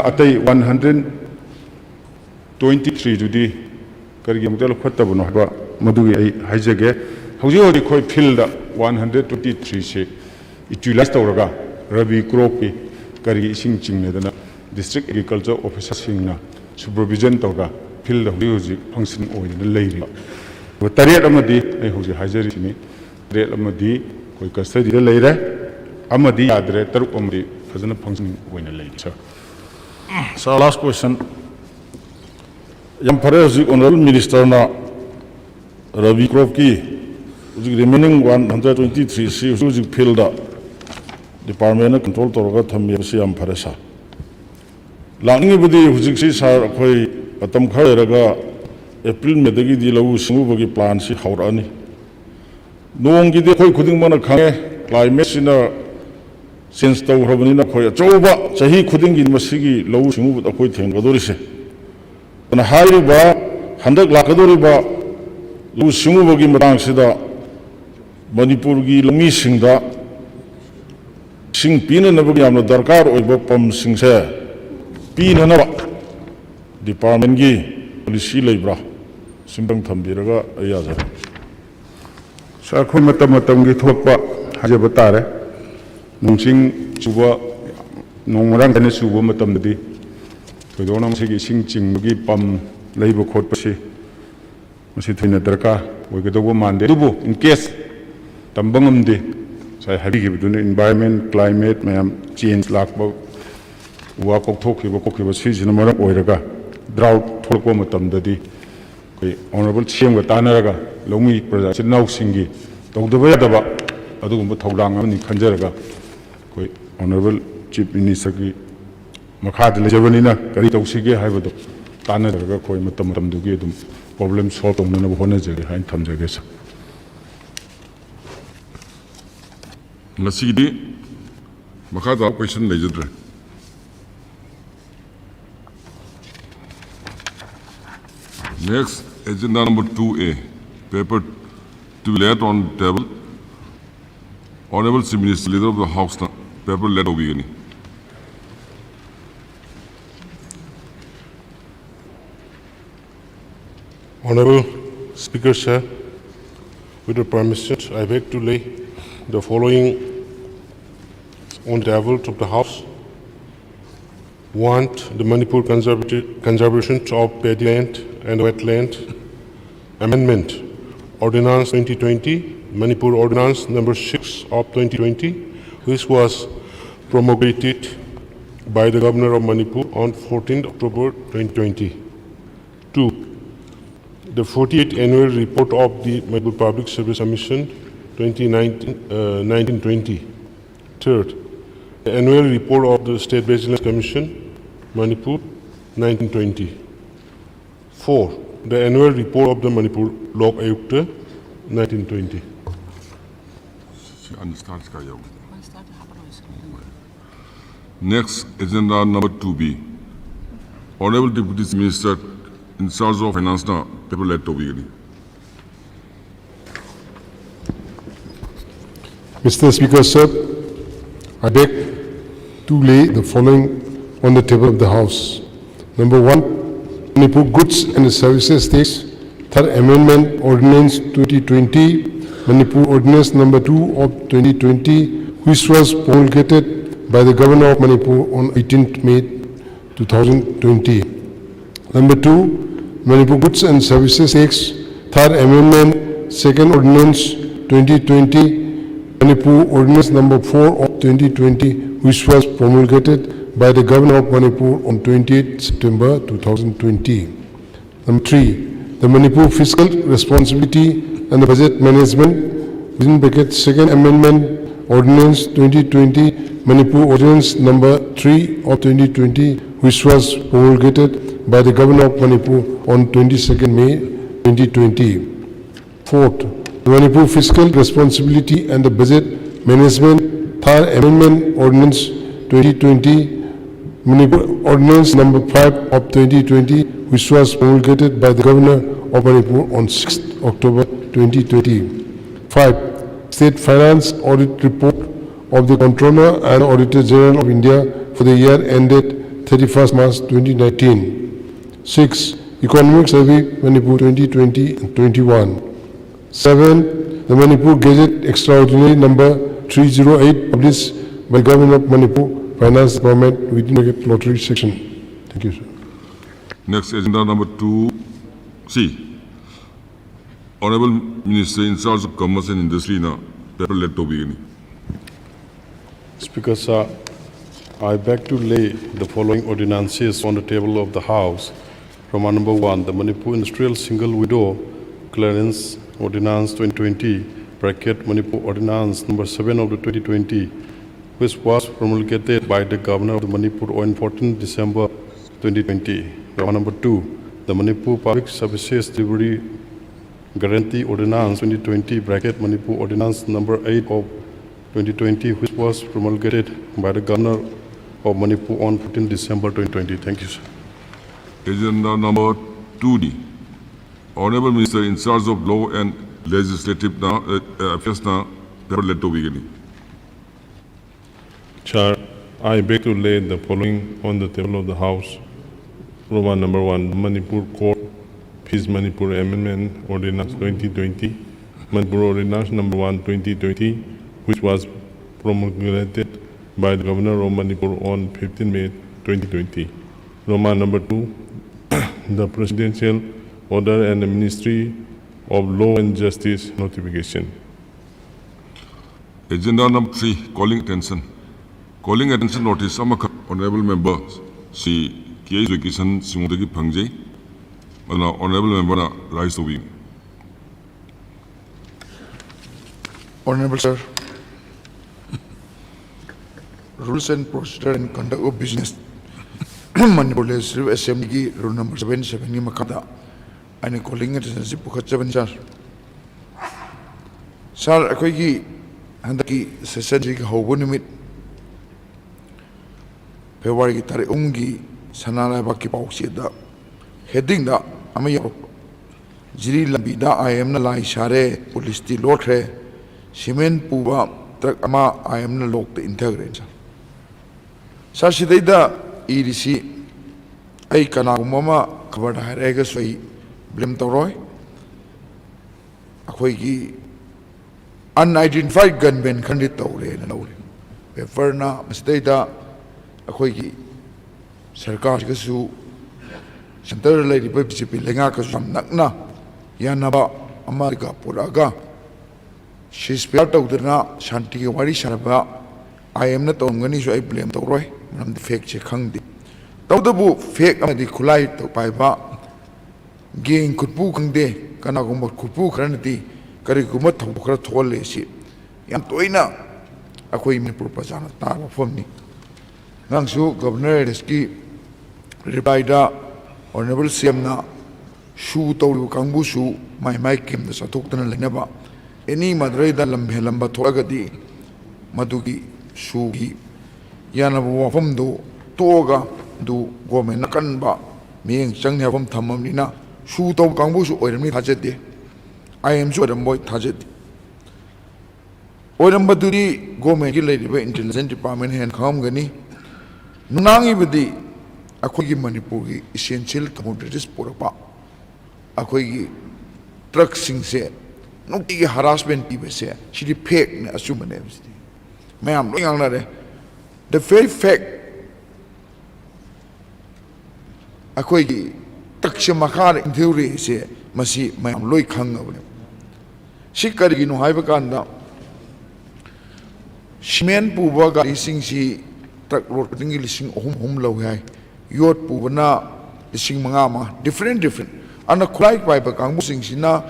ꯑꯇꯩ 123ꯗꯨꯗꯤ ꯀꯔꯤꯒꯤꯗꯃꯛꯇ ꯂꯧꯈꯠꯇꯕꯅꯣ ꯍꯥꯏꯕ ꯃꯗꯨꯒꯤ ꯑꯩ ꯍꯥꯏꯖꯒꯦ ꯍꯧꯖꯤꯛ ꯑꯩꯈꯣꯏ ꯐꯤꯜꯗ 123ꯁꯤ ꯌꯨꯇꯤꯂꯥꯏꯖ ꯇꯧꯔꯒ ꯔꯕꯤ ꯀ꯭ꯔꯣꯞꯀꯤ ꯀꯔꯤ ꯏꯁꯤꯡ ꯆꯤꯡꯅꯗꯅ ꯗꯤꯁꯇ꯭ꯔꯤꯛ ꯑꯦꯒ꯭ꯔꯤꯀꯜꯆꯔ ꯑꯣꯐꯤꯁꯥꯔꯁꯤꯡꯅ ꯁꯨꯄꯔꯚꯤꯖꯟ ꯇꯧꯔꯒ ꯐꯤꯜꯗ ꯍꯧꯖꯤꯛ ꯐꯪꯁꯟ ꯑꯣꯏꯗꯅ ꯂꯩꯔꯤꯕ ꯑꯗꯨꯒ 8 ꯑꯃꯗꯤ ꯑꯩ ꯍꯧꯖꯤꯛ ꯍꯥꯏꯖꯔꯤꯁꯤꯅꯤ 8 ꯑꯃꯗꯤ ꯑꯩꯈꯣꯏ ꯀꯁꯇꯗꯤꯗ ꯂꯩꯔꯦ ꯑꯃꯗꯤ ꯌꯥꯗ꯭ꯔꯦ 6 ꯑꯃꯗꯤ ꯐꯖꯅ ꯐꯪꯁꯟ ꯑꯣꯏꯅ ꯂꯩꯔꯤ ꯁꯥꯔ Sir, last question. Yam phare hojik honorable minister na Rabi crop ki hojik remaining 123 si hojik field da department na control toroga thammi si yam phare sa. Langni budi hojik si sar akhoi patam khairaga April me dagi di lau singu bagi plan si haurani. Nong gi de khoi khuding mana khange climate sina sense tau hrabani na khoi chauba chahi khuding gi masigi lau singu bud akhoi theng gadori se. Kana hari ba handak lakadori ba lau singu bagi matang sida Manipur gi lami singda sing pina na bagi amna darkar oiba pam sing se pina na department gi policy leibra simbang thambiraga ayaza ꯁꯥꯔ ꯑꯩꯈꯣꯏ ꯃꯇꯝꯒꯤ ꯊꯣꯛꯄ ꯍꯥꯏꯖꯕ ꯇꯥꯔꯦ ꯅꯣꯡꯁꯤꯡ ꯆꯨꯕ ꯅꯣꯡ ꯃꯔꯥꯡ ꯀꯥꯏꯅ ꯆꯨꯕ ꯃꯇꯝꯗꯗꯤ ꯊꯣꯏꯗꯣꯛꯅ ꯃꯁꯤꯒꯤ ꯏꯁꯤꯡ ꯆꯤꯡꯕꯒꯤ ꯄꯝ ꯂꯩꯕ ꯈꯣꯠꯄꯁꯤ ꯃꯁꯤ ꯊꯣꯏꯅ ꯗꯔꯀꯥꯔ ꯑꯣꯏꯒꯗꯧꯕ ꯃꯥꯟꯗꯦ ꯑꯗꯨꯕꯨ ꯏꯟ ꯀꯦꯁ ꯇꯝꯕ ꯉꯝꯗꯦ ꯉꯁꯥꯏ ꯍꯥꯏꯕꯤꯈꯤꯕꯗꯨꯅ ꯏꯟꯚꯥꯏꯔꯟꯃꯦꯟ ꯀ꯭ꯂꯥꯏꯃꯦꯠ ꯃꯌꯥꯝ ꯆꯦꯟꯖ ꯂꯥꯛꯄ ꯎ ꯋꯥ ꯀꯣꯛꯊꯣꯛꯈꯤꯕ ꯈꯣꯠꯈꯤꯕ ꯁꯤꯁꯤꯅ ꯃꯔꯝ ꯑꯣꯏꯔꯒ ꯗ꯭ꯔꯥꯎꯠ ꯊꯣꯛꯂꯛꯄ ꯃꯇꯝꯗꯗꯤ ꯑꯩꯈꯣꯏ ꯑꯣꯅꯔꯦꯕꯜ ꯁꯤꯑꯦꯝꯒ ꯇꯥꯟꯅꯔꯒ ꯂꯧꯃꯤ ꯄ꯭ꯔꯖꯥ ꯏꯆꯤꯜ ꯏꯅꯥꯎꯁꯤꯡꯒꯤ ꯇꯧꯗꯕ ꯌꯥꯗꯕ ꯑꯗꯨꯒꯨꯝꯕ ꯊꯧꯗꯥꯡ ꯑꯃꯅꯤ ꯈꯟꯖꯔꯒ ꯑꯩꯈꯣꯏ ꯑꯣꯅꯔꯦꯕꯜ ꯆꯤꯐ ꯃꯤꯅꯤꯁꯇꯔꯒꯤ ꯃꯈꯥꯗ ꯂꯩꯖꯕꯅꯤꯅ ꯀꯔꯤ ꯇꯧꯁꯤꯒꯦ ꯍꯥꯏꯕꯗꯣ ꯇꯥꯟꯅꯔꯒ ꯑꯩꯈꯣꯏ ꯃꯇꯝꯗꯨꯒꯤ ꯑꯗꯨꯝ ꯄ꯭ꯔꯣꯕ꯭ꯂꯦꯝ ꯁꯣꯜꯕ ꯇꯧꯅꯅꯕ ꯍꯣꯠꯅꯖꯒꯦ ꯍꯥꯏꯅ ꯊꯝꯖꯒꯦ ꯁꯔ ꯉꯁꯤꯒꯤꯗꯤ ꯃꯈꯥ ꯇꯥꯕ question ꯂꯩꯖꯗ꯭ꯔꯦ Next, agenda number 2A, paper to be laid on the table. Honorable Chief Minister, Leader of the House, paper laid over here. Honorable Speaker, sir, with your permission, I beg to lay the following on the table of the House. One, the Manipur Conservation of Paddyland and Wetland Amendment Ordinance 2020, Manipur Ordinance number 6 of 2020, which was promulgated by the Governor of Manipur on 14th October 2020. Two, the 48th Annual Report of the Manipur Public Service Commission 1920. Third, the Annual Report of the State Vigilance Commission, Manipur 1920. Four, the Annual Report of the Manipur Lok Ayukta 1920. Next, agenda number 2B. Honorable Deputy Minister in charge of Finance, paper laid over here. Mr. Speaker, sir, I beg to lay the following on the table of the House. Number one, Manipur Goods and Services Tax, Third Amendment Ordinance 2020, Manipur Ordinance number 2 of 2020, which was promulgated by the Governor of Manipur on 18th May 2020. Number two, Manipur Goods and Services Tax, Third Amendment, Second Ordinance 2020, Manipur Ordinance number 4 of 2020, which was promulgated by the Governor of Manipur on 28 September 2020. Number 3. The Manipur Fiscal Responsibility and the Budget Management within bracket Second Amendment Ordinance 2020 Manipur Ordinance number 3 of 2020, which was promulgated by the Governor of Manipur on 22nd May 2020. Fourth, the Manipur Fiscal Responsibility and the Budget Management Third Amendment Ordinance 2020 Manipur Ordinance number 5 of 2020, which was promulgated by the Governor of Manipur on 6th October 2020. 5. State Finance Audit Report of the Comptroller and Auditor General of India for the year ended 31st March 2019. 6. Economic Survey Manipur 2020 and 21. 7. The Manipur Gazette Extraordinary number 308 published by Government of Manipur Finance Department within the lottery section. Thank you, sir. Next, agenda number 2C. Honorable Minister in charge of Commerce and Industry na paper led to beginning. Speaker, sir, I beg to lay the following ordinances on the table of the House. From number 1, the Manipur Industrial Single Window Clearance Ordinance 2020, bracket Manipur Ordinance number 7 of the 2020, which was promulgated by the Governor of the Manipur on 14 December 2020. Number 2, the Manipur Public Services Delivery Guarantee Ordinance 2020, bracket Manipur Ordinance number 8 of 2020, which was promulgated by the Governor of Manipur on 14 December 2020. Thank you, sir. Agenda number 2D. Honorable Minister in charge of Law and Legislative Affairs na paper led to beginning. Chair, I beg to lay the following on the table of the House. Roman number 1, Manipur Court Fees Manipur Amendment Ordinance 2020, Manipur Ordinance number 1 2020, which was promulgated by the Governor of Manipur on 15 May 2020. Roman number 2, the Presidential Order and the Ministry of Law and Justice notification. Agenda number 3, calling attention. Calling attention notice amaka honorable members si K. Education Simodagi Pangje, honorable member na rise to be. Honorable Sir, Rules and Procedure and Conduct of Business Manipur Legislative Assembly Rule number 77 ni makada. I'm calling attention si Pukhat 7 sir. Sir, akoy ki handaki session ki haubo nimit February ki tari ungi sanala baki pauksi da heading da amayo jiri lambi da IM na lai share police ti lotre cement puba truck ama IM na lok te integrate sir sidai da irisi ai kana umama khabar da rega soi blame toroy akhoi ki unidentified gunmen khandit tawre na lawre paper na sidai da अखोई सरकार के सु centre ले repay BJP लेंगा का सम नकना या नबा America पुरागा शिस्पिया तौदना शांति के वारी सरबा आईएम न तोंगनी सो आई ब्लेम तौरोय नम फेक चे खंगदि तौदबु फेक अमदि खुलाई तो पाइबा गेंग खुटपु खंगदे कना गुम खुटपु खरनति करि गुम थौ खर थोले सि याम तोइना अखोई मणिपुर प्रजाना ताबा फमनि Nangsu Governor Reski Ribaida Honorable Siamna Shu Tolu Kangu Shu my Kim the Satoktan Lenaba any Madre da Lamba Toragadi Madugi Shugi Yanabu Wafamdo Toga do Gomen Nakanba meaning Chang Havam Tamamina Shu Tolu Kangu Shu or me Tajeti. I am sure the boy Tajeti. Oramba Dudi Gomen Lady Intelligence Department and Kamgani. Nunangi bidi akogi Manipur ki essential commodities purapa akogi truck sing se nukti ki harassment ki bese chidi fake ne assume ne bisi mayam lo yang na de the very fact akogi truck se makar in theory se masi mayam loi khang abne sikari gi no haiba kanda cement puba ga sing si truck load kadingi lising hum lau hai yot pubana lising mangama different ana khulai pai ba kangbu sing sina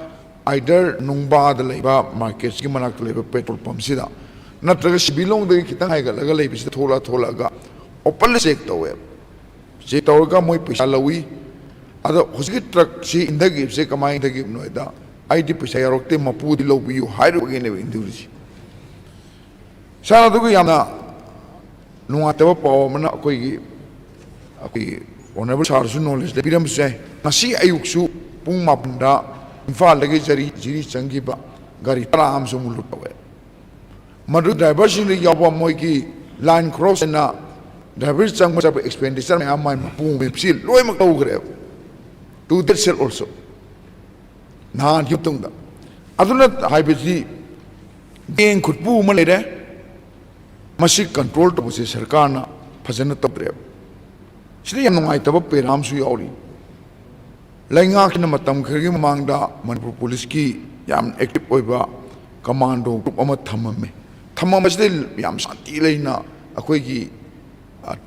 either nungba da leiba markets ki manak leiba petrol pump sida natraga sibilong de kitang hai ga laga leibi sida thola ga open check to web check to ga moi paisa lawi ada hosgi truck si indagi se kamai indagi noida ID paisa yarokte mapu di lobi yu hairu ge ne induri sana du yamna nunga taba paw mana koi honorable charge knowledge de biram se nasi ayuk su pung mapunda imphal lagi jiri changi ba gari taram so mulu pawe madu driver sing ri yawa moi ki line cross na driver chang ma expenditure me amai pung bipsil loi mak tau gre to that sell also nan hiptung da aduna haibezi geng khutpu ma le de masi control to se sarkar na phajana tabre sri yam ngai tab peram su yauri lainga kina matam khari mangda manipur police ki yam active oiba commando group ama thamam se yam santi leina akoi gi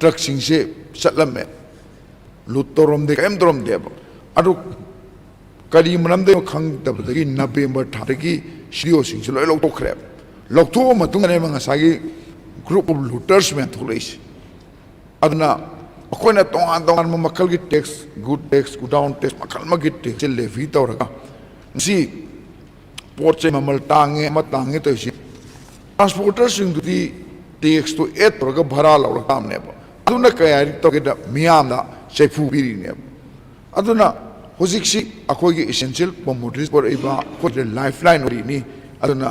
truck sing se chatlame lutorom de kem torom de adu kari manam de khang tab de November thari shrio sing se loi lok to khre lok to matung ne manga sagi group of looters में थोड़े अदना अकोई ना तोंगान में मक्कल की tax good down tax मक्कल में की tax ले भी तो रखा सी पोर्ट से ममल टांगे तो इसी ट्रांसपोर्टर सिंधुदी टैक्स तो एट तो रखा भरा लो रखा हमने अदुना क्या तो के मियाम ना शेफू बीरी ने अदुना होजिक्सी अकोई की एसेंशियल कमोडिटीज पर इबा कोई लाइफलाइन हो रही नहीं अदुना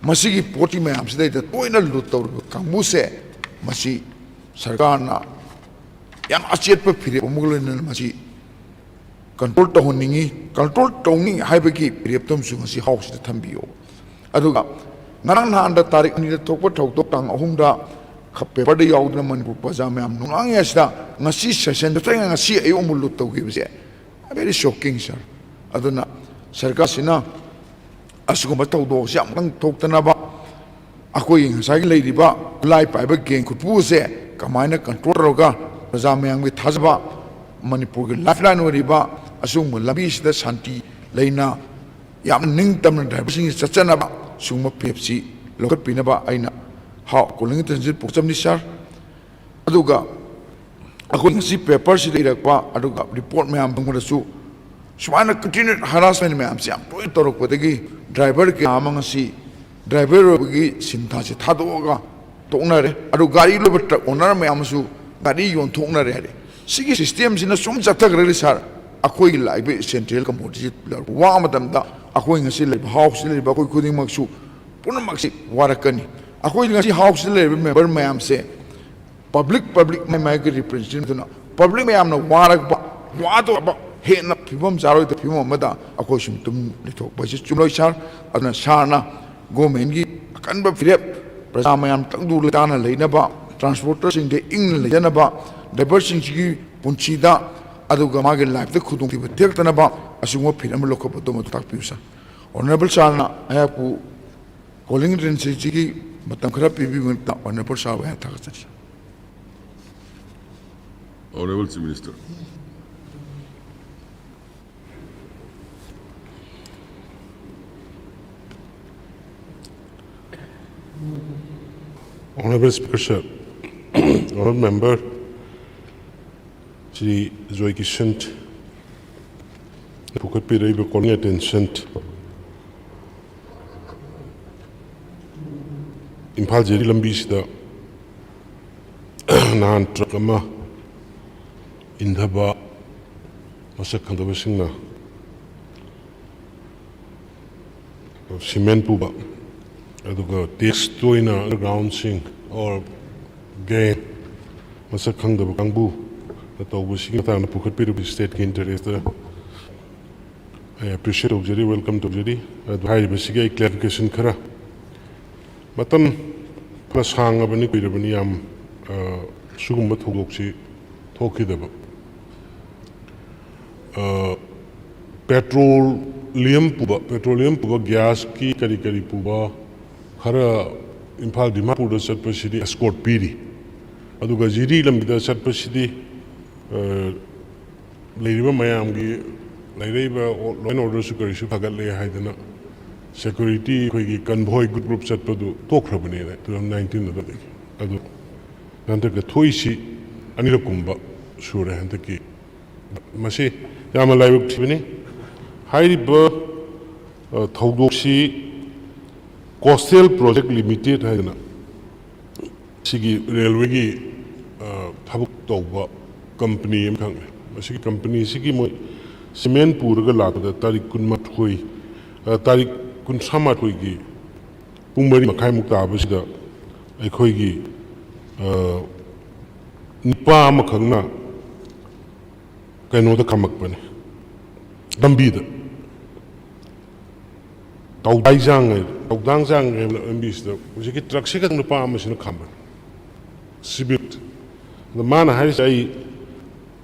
मसीगी पोटी में हमसे तो कोई ना लूटता और कांगू से मसी सरकार ना याम अचेत पर फिरे मुगल ने मसी कंट्रोल तो होनी हाई बकी फिरे तुम सुन मसी हाउस से थम्बियो अदुगा नरंग ना अंडर तारीख निर थोपट थोक टांग अहुमदा खप्पे पर याव न मनपुर पजा में हम नुंगांग यासदा ngasi सेशन तो ngasi ayo मुलुट तो की बसे very shocking sir अदुना सरकार सिना असुगम तौदो से अमतंग थोक्तनबा अखोई ngसाई लेरिबा लाइ पाइबा गेंग खुटपु से कमाइना कंट्रोल रोगा प्रजा मयांग में थाजबा मणिपुर के लाइफलाइन ओरिबा असुम लबी सिदा शांति लेना याम निंग तम ड्राइवर सिंग चचनबा सुम पेप्सी लोकत पिनबा आइना हाउ कोलिंग तंजिल पुचमनि सर अदुगा अखोई ngsi पेपर से इरकपा अदुगा रिपोर्ट में हम बंगदसु सुमाना कंटिन्यू हरासमेंट में हमसे हम टोय तोरकपदगी ड्राइवर के आमंगसी ड्राइवर की सिंथा से थादोगा तोनरे अदु गाड़ी लो ट्रक ओनर में हमसु गाड़ी योन थोनरे रे सिगी सिस्टम सिना सुम जथगरे सर अखोई लाइबे सेंट्रल कमोडिटी वा मतमदा अखोई ngsi ले हाउस ले बा कोई खुदिंग मक्सु पुनमक्सि वारकनी अखोई ngsi हाउस ले मेंबर में हमसे पब्लिक में मैं के रिप्रेजेंटेटिव ना पब्लिक में हमने वारक वा तो हेन फिबम जारो तो फिबम मदा अखोई सुम तुम लिथो बजे चुमलोय सर अदना सारना गवर्नमेंट की अकनब फिरे प्रजा मयाम तंगदु लेताना लेनबा ट्रांसपोर्टर सिंग दे इंग लेनबा ड्राइवर सिंग की पुंचीदा अदुगा मागे लाइफ दे खुदुंग तिब तेक्तनबा असुंगो फिरम लोखब तो मत ताक पिउसा ऑनरेबल सारना आयापु कॉलिंग एजेंसी की मतम खरा पीबी गुनता ऑनरेबल साहब है थाक Honorable Chief Minister. Honorable Speaker, sir, Honorable Member, Shri Joy Kishan, Pukat Pirai, we're calling attention. Imphal Jeri Lambi Sida, Nan Trakama, Indhaba, Masak Kandabasingna, Cement Puba. अदुगा tax तो इन underground sing or gain मसक खंगदब कांगबू तौब सिंग ताना पुखत पिरु state के interest I appreciate observing welcome to observing हाई बसिगे clarification खरा मतन प्लस हांग बनी पिरबनी याम सुगम थोगोक्सी थोखिदब पेट्रोलियम पुबा गैस की करी पुबा खरा इम्फाल दिमापुर चटपी एस्कॉर्ट पीरी ꯑꯗꯨꯒ ꯖꯤꯔꯤ ꯂꯝꯕꯤꯗ ꯆꯠꯄꯁꯤꯗꯤ ꯂꯩꯔꯤꯕ ꯃꯌꯥꯝꯒꯤ ꯂꯩꯔꯤꯕ ꯂꯣ ꯑꯦꯟ ꯑꯣꯔꯗꯔꯁꯨ ꯀꯔꯤꯁꯨ ꯐꯒꯠꯂꯦ ꯍꯥꯏꯗꯅ ꯁꯦꯀ꯭ꯌꯨꯔꯤꯇꯤ ꯑꯩꯈꯣꯏꯒꯤ ꯀꯟꯚꯣꯏ ꯒ꯭ꯔꯨꯞ ꯆꯠꯄꯗꯨ ꯇꯣꯛꯈ꯭ꯔꯕꯅꯦꯅ 2019 ꯑꯗꯨ ꯍꯟꯗꯛꯀ ꯊꯣꯛꯏꯁꯤ ꯑꯅꯤꯔꯛꯀꯨꯝꯕ ꯁꯨꯔꯦ ꯍꯟꯗꯛꯀꯤ ꯃꯁꯤ ꯌꯥꯝꯅ ꯂꯥꯏꯕꯛ ꯊꯤꯕꯅꯤ ꯍꯥꯏꯔꯤꯕ ꯊꯧꯗꯣꯛꯁꯤ ꯀꯣꯁꯇꯦꯜ ꯄ꯭ꯔꯣꯖꯦꯛ ꯂꯤꯃꯤꯇꯦꯗ ꯍꯥꯏꯗꯅ ꯁꯤꯒꯤ ꯔꯦꯜꯋꯦꯒꯤ ꯊꯕꯛ ꯇꯧꯕ ꯀꯝꯄꯅꯤ ꯑꯃꯈꯛꯅꯤ ꯃꯁꯤꯒꯤ ꯀꯝꯄꯅꯤꯁꯤꯒꯤ ꯃꯣꯏ ꯁꯤꯃꯦꯟ ꯄꯨꯔꯒ ꯂꯥꯛꯄꯗ ꯇꯥꯔꯤꯛ 38ꯒꯤ ꯄꯨꯡ 4:30 ꯇꯥꯕꯁꯤꯗ ꯑꯩꯈꯣꯏꯒꯤ ꯅꯨꯄꯥ ꯑꯃꯈꯛꯅ ꯀꯩꯅꯣꯗ ꯈꯝꯃꯛꯄꯅꯤ ꯂꯝꯕꯤꯗ ꯇꯧꯗꯥꯡꯖꯥꯡ ꯍꯥꯏꯕ ꯂꯝꯕꯤꯁꯤꯗ ꯍꯧꯖꯤꯛꯀꯤ ꯇ꯭ꯔꯛꯁꯤꯒ ꯅꯨꯄꯥ ꯑꯃꯁꯤꯅ ꯈꯝꯕꯅꯤ ꯁꯤꯚꯤꯜ ꯑꯗ ꯃꯥꯅ ꯍꯥꯏꯔꯤꯁꯦ ꯑꯩ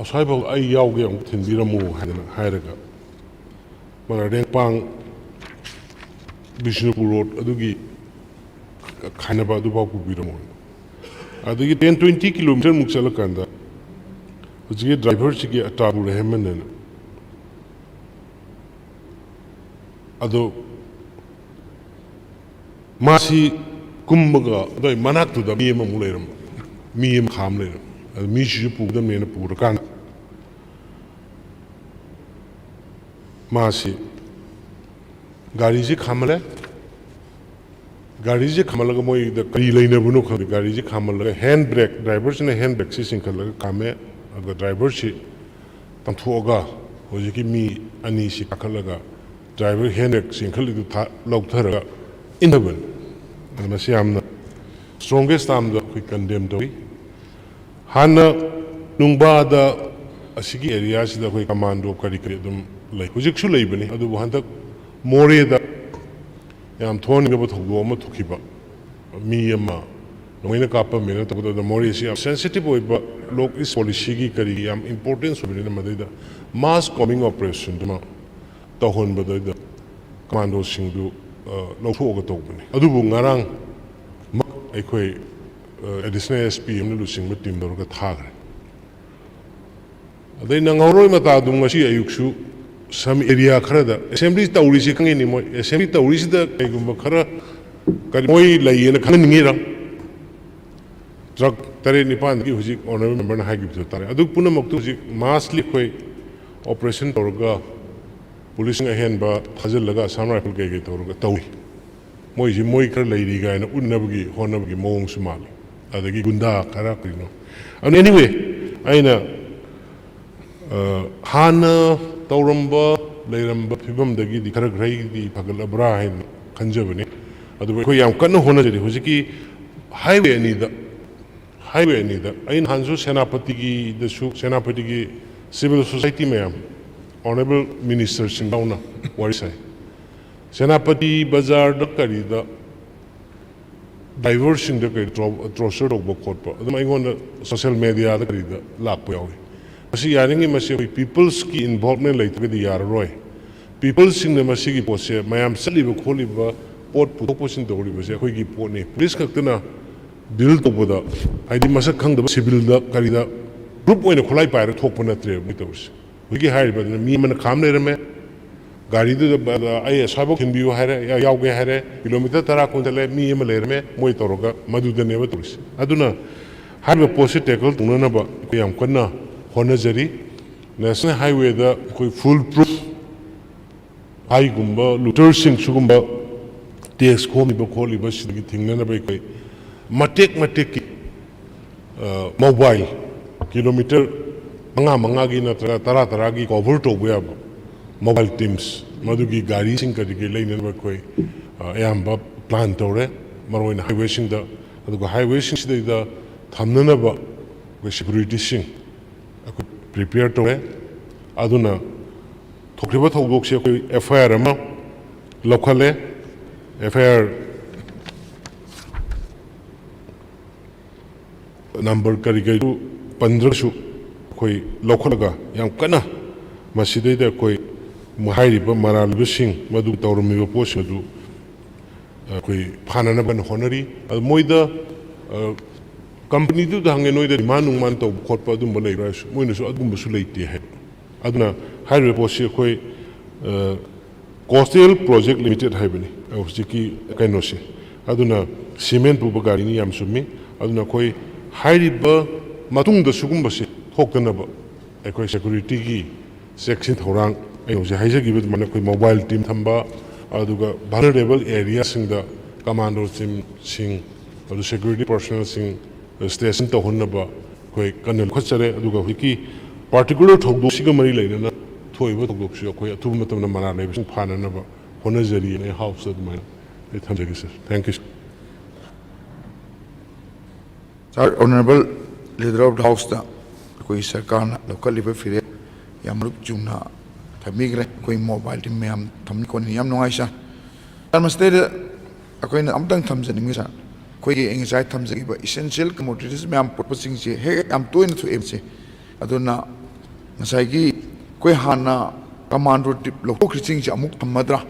ꯑꯁ꯭ꯋꯥꯏꯐꯥꯎ ꯑꯩ ꯌꯥꯎꯒꯦ ꯑꯃꯨꯛ ꯊꯤꯟꯕꯤꯔꯝꯃꯨ ꯍꯥꯏꯗꯅ ꯍꯥꯏꯔꯒ ꯃꯥꯅ ꯔꯦꯡꯄꯥꯡ ꯕꯤꯁꯅꯨꯄꯨꯔ ꯔꯣꯗ ꯑꯗꯨꯒꯤ ꯈꯥꯏꯅꯕ ꯑꯗꯨꯐꯥꯎ ꯄꯨꯕꯤꯔꯝꯃꯨ ꯑꯗꯒꯤ 10-20 ꯀꯤꯂꯣꯃꯤꯇꯔꯃꯨꯛ ꯆꯠꯂꯀꯥꯟꯗ ꯍꯧꯖꯤꯛꯀꯤ ꯗ꯭ꯔꯥꯏꯚꯔꯁꯤꯒꯤ ꯑꯇꯥꯕꯨ ꯔꯦꯍꯃꯟꯅ ꯑꯗꯣ ꯃꯥꯁꯤ ꯀꯨꯝꯕꯒ ꯑꯗꯨꯋꯥꯏ ꯃꯅꯥꯛꯇꯨꯗ ꯃꯤ ꯑꯃꯃꯨꯛ ꯂꯩꯔꯝꯕ ꯃꯤ ꯑꯃ ꯈꯥꯝ ꯂꯩꯔꯝꯕ ꯑꯗꯨ ꯃꯤꯁꯤꯁꯨ ꯄꯨꯒꯗꯕꯅꯦꯅ ꯄꯨꯔꯀꯥꯟꯗ ꯃꯥꯁꯤ ꯒꯥꯔꯤꯁꯤ ꯈꯥꯝꯃꯜꯂꯦ ꯒꯥꯔꯤꯁꯤ ꯈꯥꯝꯃꯜꯂꯒ ꯃꯣꯏꯗ ꯀꯔꯤ ꯂꯩꯅꯕꯅꯣ ꯈꯪꯗꯦ ꯒꯥꯔꯤꯁꯤ ꯈꯥꯝꯃꯜꯂꯒ ꯍꯦꯟ ꯕ꯭ꯔꯦꯛ ꯗ꯭ꯔꯥꯏꯚꯔꯁꯤꯅ ꯍꯦꯟ ꯕ꯭ꯔꯦꯛꯁꯤ ꯆꯤꯡꯈꯠꯂꯒ ꯈꯥꯝꯃꯦ ꯑꯗꯨꯒ ꯗ꯭ꯔꯥꯏꯚꯔꯁꯤ ꯇꯝꯊꯣꯛꯑꯒ ꯍꯧꯖꯤꯛꯀꯤ ꯃꯤ ꯑꯅꯤꯁꯤ ꯀꯥꯈꯠꯂꯒ ꯗ꯭ꯔꯥꯏꯚꯔ ꯍꯦꯟ ꯕ꯭ꯔꯦꯛ ꯆꯤꯡꯈꯠꯂꯤꯗꯨ ꯂꯧꯊꯔꯒ ꯏꯟꯊꯕꯅꯤ ꯑꯗꯨ ꯃꯁꯤ ꯌꯥꯝꯅ ꯁ꯭ꯇ꯭ꯔꯣꯡꯒꯦꯁ ꯇꯥꯝꯗ ꯑꯩꯈꯣꯏ ꯀꯟꯗꯦꯝ ꯇꯧꯏ ꯍꯥꯟꯅ ꯅꯨꯡꯕꯥꯗ ꯑꯁꯤꯒꯤ ꯑꯦꯔꯤꯌꯥꯁꯤꯗ ꯑꯩꯈꯣꯏ ꯀꯃꯥꯟꯗꯣ ꯀꯔꯤ ꯑꯗꯨꯝ ꯂꯩ ꯍꯧꯖꯤꯛꯁꯨ ꯂꯩꯕꯅꯤ ꯑꯗꯨꯕꯨ ꯍꯟꯗꯛ ꯃꯣꯔꯦꯗ ꯌꯥꯝ ꯊꯣꯛꯍꯟꯅꯤꯡꯕ ꯊꯧꯗꯣꯛ ꯑꯃ ꯊꯣꯛꯈꯤꯕ ꯃꯤ ꯑꯃ ꯅꯣꯡꯃꯩꯅ ꯀꯥꯞꯄꯝꯃꯦꯅ ꯇꯧꯕꯗ ꯃꯣꯔꯦꯁꯤ ꯌꯥꯝ ꯁꯦꯟꯁꯤꯇꯤቭ ꯑꯣꯏꯕ ꯂꯣꯛ ꯏꯁ ꯄꯣꯂꯤꯁꯤꯒꯤ ꯀꯔꯤ ꯌꯥꯝ ꯏꯝꯄꯣꯔꯇꯦꯟꯁ ꯑꯣꯏꯕꯅꯤꯅ ꯃꯗꯩꯗ ꯃꯥꯁ ꯀꯣꯃꯤꯡ ꯑꯣꯄꯔꯦꯁꯟꯗꯨꯃ ꯇꯧꯍꯟꯕꯗꯩꯗ ꯀꯃꯥꯟꯗꯣꯁꯤꯡꯗꯨ ꯂꯧꯊꯣꯛꯑꯒ ꯇꯧꯕꯅꯤ ꯑꯗꯨꯕꯨ ꯉꯔꯥꯡ ꯑꯩꯈꯣꯏ ꯑꯦꯗꯤꯁꯅꯦꯜ SP ꯑꯃꯅ ꯂꯨꯆꯤꯡꯕ ꯇꯤꯝ ꯇꯧꯔꯒ ꯊꯥꯈ꯭ꯔꯦ ꯑꯗꯩ ꯅꯪꯍꯧꯔꯣꯏ ꯃꯇꯥꯗꯨ ꯉꯁꯤ ꯑꯌꯨꯛꯁꯨ ꯁꯝ ꯑꯦꯔꯤꯌꯥ ꯈꯔꯗ ꯑꯦꯁꯦꯝꯕ꯭ꯂꯤ ꯇꯧꯔꯤꯁꯤ ꯈꯪꯉꯤꯅꯤ ꯃꯣꯏ ꯑꯦꯁꯦꯝꯕ꯭ꯂꯤ ꯇꯧꯔꯤꯁꯤꯗ ꯀꯩꯒꯨꯝꯕ ꯈꯔ ꯀꯔꯤ ꯃꯣꯏ ꯂꯩꯌꯦꯅ ꯈꯪꯍꯟꯅꯤꯡꯉꯤꯔ ꯇ꯭ꯔꯛ 7-9ꯗꯒꯤ ꯍꯧꯖꯤꯛ ꯑꯣꯅꯔꯦꯕꯜ ꯃꯦꯝꯕꯔꯅ ꯍꯥꯏꯈꯤꯕꯗꯨ ꯇꯥꯔꯦ ꯑꯗꯨ ꯄꯨꯝꯅꯃꯛꯇꯨ ꯍꯧꯖꯤꯛ ꯃꯥꯁꯂꯤ ꯑꯩꯈꯣꯏ ꯑꯣꯄꯔꯦꯁꯟ ꯇꯧꯔꯒ ꯄꯨꯂꯤꯁꯅ ꯑꯍꯦꯟꯕ ꯊꯥꯖꯤꯜꯂꯒ ꯑꯁꯥꯝ ꯔꯥꯏꯐꯜ ꯀꯩꯀꯩ ꯇꯧꯔꯒ ꯇꯧꯏ ꯃꯣꯏꯁꯤ ꯃꯣꯏ ꯈꯔ ꯂꯩꯔꯤ ꯀꯥꯏꯅ ꯎꯠꯅꯕꯒꯤ ꯍꯣꯠꯅꯕꯒꯤ ꯃꯑꯣꯡꯁꯨ ꯃꯥꯜꯂꯤ ꯑꯗꯒꯤ ꯒꯨꯟꯗꯥ ꯈꯔ ꯀꯔꯤꯅꯣ ꯑꯗꯨ ꯑꯦꯅꯤꯋꯦ ꯑꯩꯅ ꯍꯥꯟꯅ ꯇꯧꯔꯝꯕ ꯂꯩꯔꯝꯕ ꯐꯤꯕꯝꯗꯒꯤꯗꯤ ꯈꯔꯗꯤ ꯐꯒꯠꯂꯕ꯭ꯔꯥ ꯍꯥꯏꯅ ꯈꯟꯖꯕꯅꯤ ꯑꯗꯨꯕꯨ ꯑꯩꯈꯣꯏ ꯌꯥꯝ ꯀꯟꯅ ꯍꯣꯠꯅꯖꯔꯤ ꯍꯧꯖꯤꯛꯀꯤ ꯍꯥꯏꯋꯦ ꯑꯅꯤꯗ ꯑꯩ ꯅꯍꯥꯟꯁꯨ ꯁꯦꯅꯥꯄꯇꯤꯒꯤ ꯁꯤꯚꯤꯜ ꯁꯣꯁꯥꯏꯇꯤ ꯃꯌꯥꯝ ꯑꯣꯅꯔꯦꯕꯜ ꯃꯤꯅꯤꯁꯇꯔꯁꯤꯡ ꯌꯥꯎꯅ ꯋꯥꯔꯤ ꯁꯥꯏ ꯁꯦꯅꯥꯄꯇꯤ ꯕꯖꯥꯔꯗ ꯀꯔꯤꯗ ꯗ꯭ꯔꯥꯏꯚꯔꯁꯤꯡꯗ ꯀꯔꯤ ꯇ꯭ꯔꯣꯁꯔ ꯇꯧꯕ ꯈꯣꯠꯄ ꯑꯗꯨꯝ ꯑꯩꯉꯣꯟꯗ ꯁꯣꯁꯤꯌꯦꯜ ꯃꯦꯗꯤꯌꯥꯗ ꯀꯔꯤꯗ ꯂꯥꯛꯄ ꯌꯥꯎꯏ ꯃꯁꯤ ꯌꯥꯔꯤꯉꯩ ꯃꯁꯤ ꯑꯩꯈꯣꯏ ꯄꯤꯄꯜꯁꯀꯤ ꯏꯟꯚꯣꯜꯚꯃꯦꯟ ꯂꯩꯇ꯭ꯔꯒꯗꯤ ꯌꯥꯔꯔꯣꯏ ꯄꯤꯄꯜꯁꯤꯡꯅ ꯃꯁꯤꯒꯤ ꯄꯣꯠꯁꯦ ꯃꯌꯥꯝ ꯆꯠꯂꯤꯕ ꯈꯣꯠꯂꯤꯕ ꯄꯣꯠ ꯄꯨꯊꯣꯛ ꯄꯨꯁꯤꯟ ꯇꯧꯔꯤꯕꯁꯦ ꯑꯩꯈꯣꯏꯒꯤ ꯄꯣꯠꯅꯤ ꯄꯨꯂꯤꯁ ꯈꯛꯇꯅ ꯗꯤꯜ ꯇꯧꯕꯗ ꯍꯥꯏꯗꯤ ꯃꯁꯛ ꯈꯪꯗꯕ ꯁꯤꯚꯤꯜꯗ ꯀꯔꯤꯗ ꯒ꯭ꯔꯨꯞ ꯑꯣꯏꯅ ꯈꯨꯠꯂꯥꯏ ꯄꯥꯏꯔꯒ ꯊꯣꯛꯄ ꯅꯠꯇ꯭ꯔꯦꯕ ꯃꯣꯏ ꯇꯧꯔꯤꯁꯦ ꯍꯧꯖꯤꯛꯀꯤ ꯍꯥꯏꯔꯤꯕꯗꯨꯅ ꯃꯤ ꯑꯃꯅ ꯈꯥꯝ ꯂꯩꯔꯝꯃꯦ ꯒꯥꯔꯤꯗꯨꯗ ꯑꯩ ꯑꯁ꯭ꯋꯥꯏꯐꯥꯎ ꯊꯤꯟꯕꯤꯌꯨ ꯍꯥꯏꯔꯦ ꯌꯥꯎꯒꯦ ꯍꯥꯏꯔꯦ ꯀꯤꯂꯣꯃꯤꯇꯔ 10 ꯆꯠꯂꯦ ꯃꯤ ꯑꯃ ꯂꯩꯔꯝꯃꯦ ꯃꯣꯏ ꯇꯧꯔꯒ ꯃꯗꯨꯗꯅꯦꯕ ꯇꯧꯔꯤꯁꯦ ꯑꯗꯨꯅ ꯍꯥꯏꯔꯤꯕ ꯄꯣꯠꯁꯦ ꯇꯦꯀꯜ ꯇꯧꯅꯅꯕ ꯑꯩꯈꯣꯏ ꯌꯥꯝ ꯀꯟꯅ ꯍꯣꯠꯅꯖꯔꯤ ꯅꯦꯁꯅꯦꯜ ꯍꯥꯏꯋꯦꯗ ꯑꯩꯈꯣꯏ ꯐꯨꯜ ꯄ꯭ꯔꯨꯐ ꯍꯥꯏꯒꯨꯝꯕ ꯂꯨꯇꯔꯁꯤꯡ ꯁꯤꯒꯨꯝꯕ ꯇꯦꯛꯁ ꯈꯣꯝꯂꯤꯕ ꯈꯣꯠꯂꯤꯕ ꯁꯤꯗꯒꯤ ꯊꯤꯡꯅꯅꯕ ꯑꯩꯈꯣꯏ ꯃꯇꯦꯛꯀꯤ ꯃꯣꯕꯥꯏꯜ ꯀꯤꯂꯣꯃꯤꯇꯔ 5-5ꯒꯤ ꯅꯠꯇ꯭ꯔꯒ 10-10ꯒꯤ ꯀꯣꯚꯔ ꯇꯧꯕ ꯌꯥꯕ ꯃꯣꯕꯥꯏꯜ ꯇꯤꯝꯁ ꯃꯗꯨꯒꯤ ꯒꯥꯔꯤꯁꯤꯡ ꯀꯔꯤꯒꯤ ꯂꯩꯅꯅꯕ ꯑꯩꯈꯣꯏ ꯑꯌꯥꯝꯕ ꯄ꯭ꯂꯥꯟ ꯇꯧꯔꯦ ꯃꯔꯨꯑꯣꯏꯅ ꯍꯥꯏꯋꯦꯁꯤꯡꯗ ꯑꯗꯨꯒ ꯍꯥꯏꯋꯦꯁꯤꯡꯁꯤꯗꯩꯗ ꯊꯝꯅꯅꯕ ꯑꯩꯈꯣꯏ ꯁꯦꯀꯨꯔꯤꯇꯤꯁꯤꯡ ꯑꯩꯈꯣꯏ ꯄ꯭ꯔꯤꯄꯦꯌꯔ ꯇꯧꯔꯦ ꯑꯗꯨꯅ ꯊꯣꯛꯈꯤꯕ ꯊꯧꯗꯣꯛꯁꯦ ꯑꯩꯈꯣꯏ FIR ꯑꯃ ꯂꯧꯈꯠꯂꯦ FIR ꯅꯝꯕꯔ ꯀꯔꯤꯁꯨ ꯄꯟꯗ꯭ꯔꯁꯨ ꯑꯩꯈꯣꯏ ꯂꯧꯈꯠꯂꯒ ꯌꯥꯝ ꯀꯟꯅ ꯃꯁꯤꯗꯩꯗ ꯑꯩꯈꯣꯏ ꯍꯥꯏꯔꯤꯕ ꯃꯔꯥꯜꯂꯤꯕꯁꯤꯡ ꯃꯗꯨ ꯇꯧꯔꯝꯃꯤꯕ ꯄꯣꯠꯁꯤꯡ ꯑꯗꯨ ꯑꯩꯈꯣꯏ ꯐꯥꯅꯅꯕ ꯍꯣꯠꯅꯔꯤ ꯑꯗꯨ ꯃꯣꯏꯗ company to the Hanganoi the demand man to Corpa Dumba Labors, when is Adumbasulate. Aduna high repository coastal project limited Hibini, of Ziki Kanoshi. Aduna cement Bubagarini Yamsumi, Aduna Koi high river Matung the Sugumbasi, Hokanaba, a security section Horang, and was a high give it Manako mobile team Tamba, Aduga vulnerable areas in the commando team sing, or the security personnel sing, the station to Honaba, Koi Kanel Kotsare, Aduga Wiki, particular Togosiga Marilena. Toy what of the two metal Manana, Panama, Honazari, and a house at mine. Thank you. Sir, Honorable Leader of the House, Koi Sarkana, local liver fire, Yamruk Juna, Tamigre, Koi mobile team, Tomicon, Yam Noisha. I must say that a coin Amdang Tams and Misa, Koi anxiety Tams, essential commodities, Mam purposing, hey, I'm doing it to MC. I don't know. Masagi. Koi hana commando dip local Christian Amuk Tamadra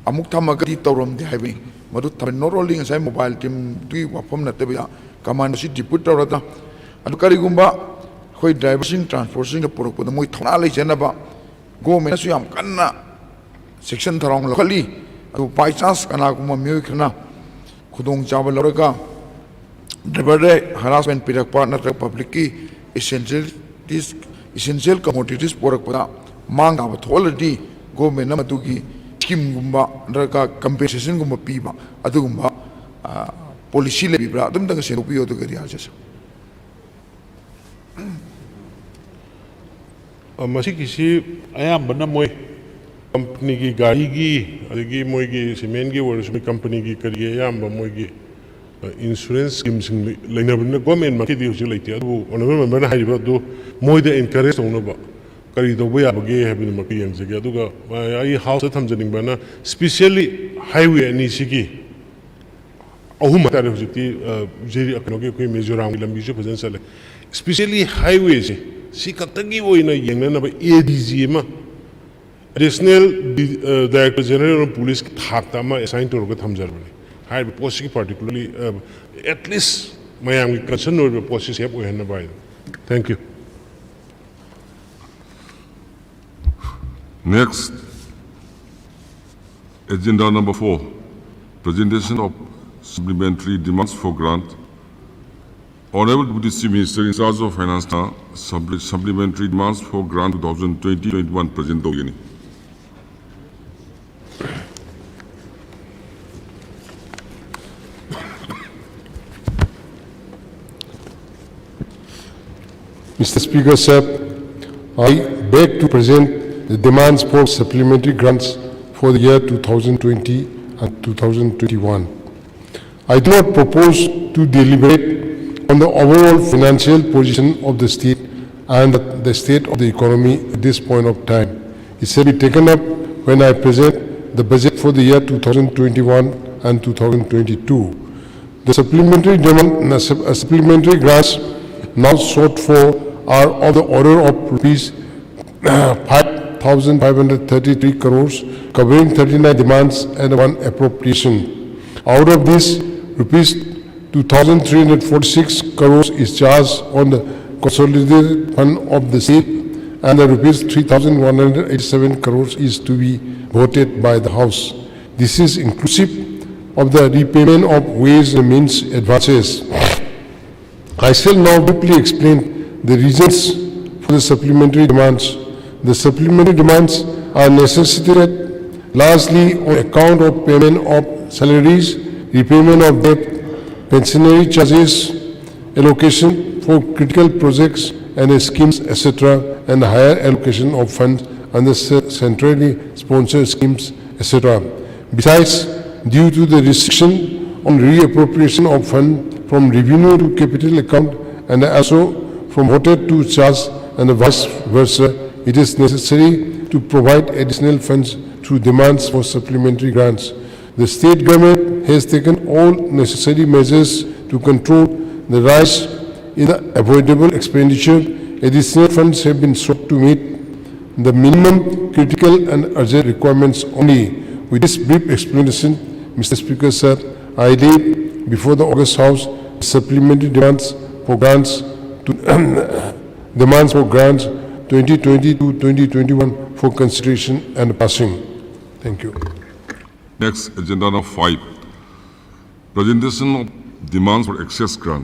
Amuk Tamagati Torum de Highway, Madu not rolling as a mobile team, do Wapom Natabia, commando city put Torata, and Karigumba, Koi driving, transporting the Puroko, the Muitana Janaba, go Menasiam Kana, section Tarong locally, to by chance Kanakuma Mukana, Kudong Javalorga, Deberde, harassment, Pirak partner, publicly, essential commodities porakpada manga authority government namatugi scheme gumba raka compensation gumba piba adugumba policy le bibra adum dang se upiyo to gari ajas Masi kisi ayam bana moy company ki gari ki adigi moy ki cement ki or company ki kariye ayam ba moy ki insurance schemes laina bana government ma ki di usi laiti adu honorable member na haiba do moy the encourage ono ba kari do boya bage habin ma ki yang jage adu ga ai house thamjaning bana specially highway ani sigi ahum tare hujiti jeri akno ke koi mizoram lambi ju phajan sale especially highway se si katagi oina yengna na ba adg ma additional director general of police thakta ma assign to ro thamjar bani high post particularly at least mayam concern or post have oina ba thank you. Next, agenda number 4, presentation of supplementary demands for grant. Honorable Deputy Chief Minister in charge of Finance, supplementary demands for grant 2020-21 present Dogini. Mr. Speaker, sir, I beg to present the demands for supplementary grants for the year 2020 and 2021. I do not propose to deliberate on the overall financial position of the state and the state of the economy at this point of time. It shall be taken up when I present the budget for the year 2021 and 2022. The supplementary grants now sought for are of the order of rupees 5,533 crores, covering 39 demands and 1 appropriation. Out of this, rupees 2,346 crores is charged on the consolidated fund of the state, and the rupees 3,187 crores is to be voted by the House. This is inclusive of the repayment of Ways and Means advances. I shall now briefly explain the reasons for the supplementary demands. The supplementary demands are necessitated largely on account of payment of salaries, repayment of debt, pensionary charges, allocation for critical projects and schemes, etc., and higher allocation of funds under centrally sponsored schemes, etc. Besides, due to the restriction on reappropriation of funds from revenue to capital account and also from voted to charge and vice versa, it is necessary to provide additional funds through demands for supplementary grants. The state government has taken all necessary measures to control the rise in the avoidable expenditure. Additional funds have been sought to meet the minimum critical and urgent requirements only. With this brief explanation, Mr. Speaker, sir, I lay before the August House supplementary demands for grants to demands for grants 2020 to 2021 for consideration and passing. Thank you. Next, agenda number 5. Presentation of demands for excess grant.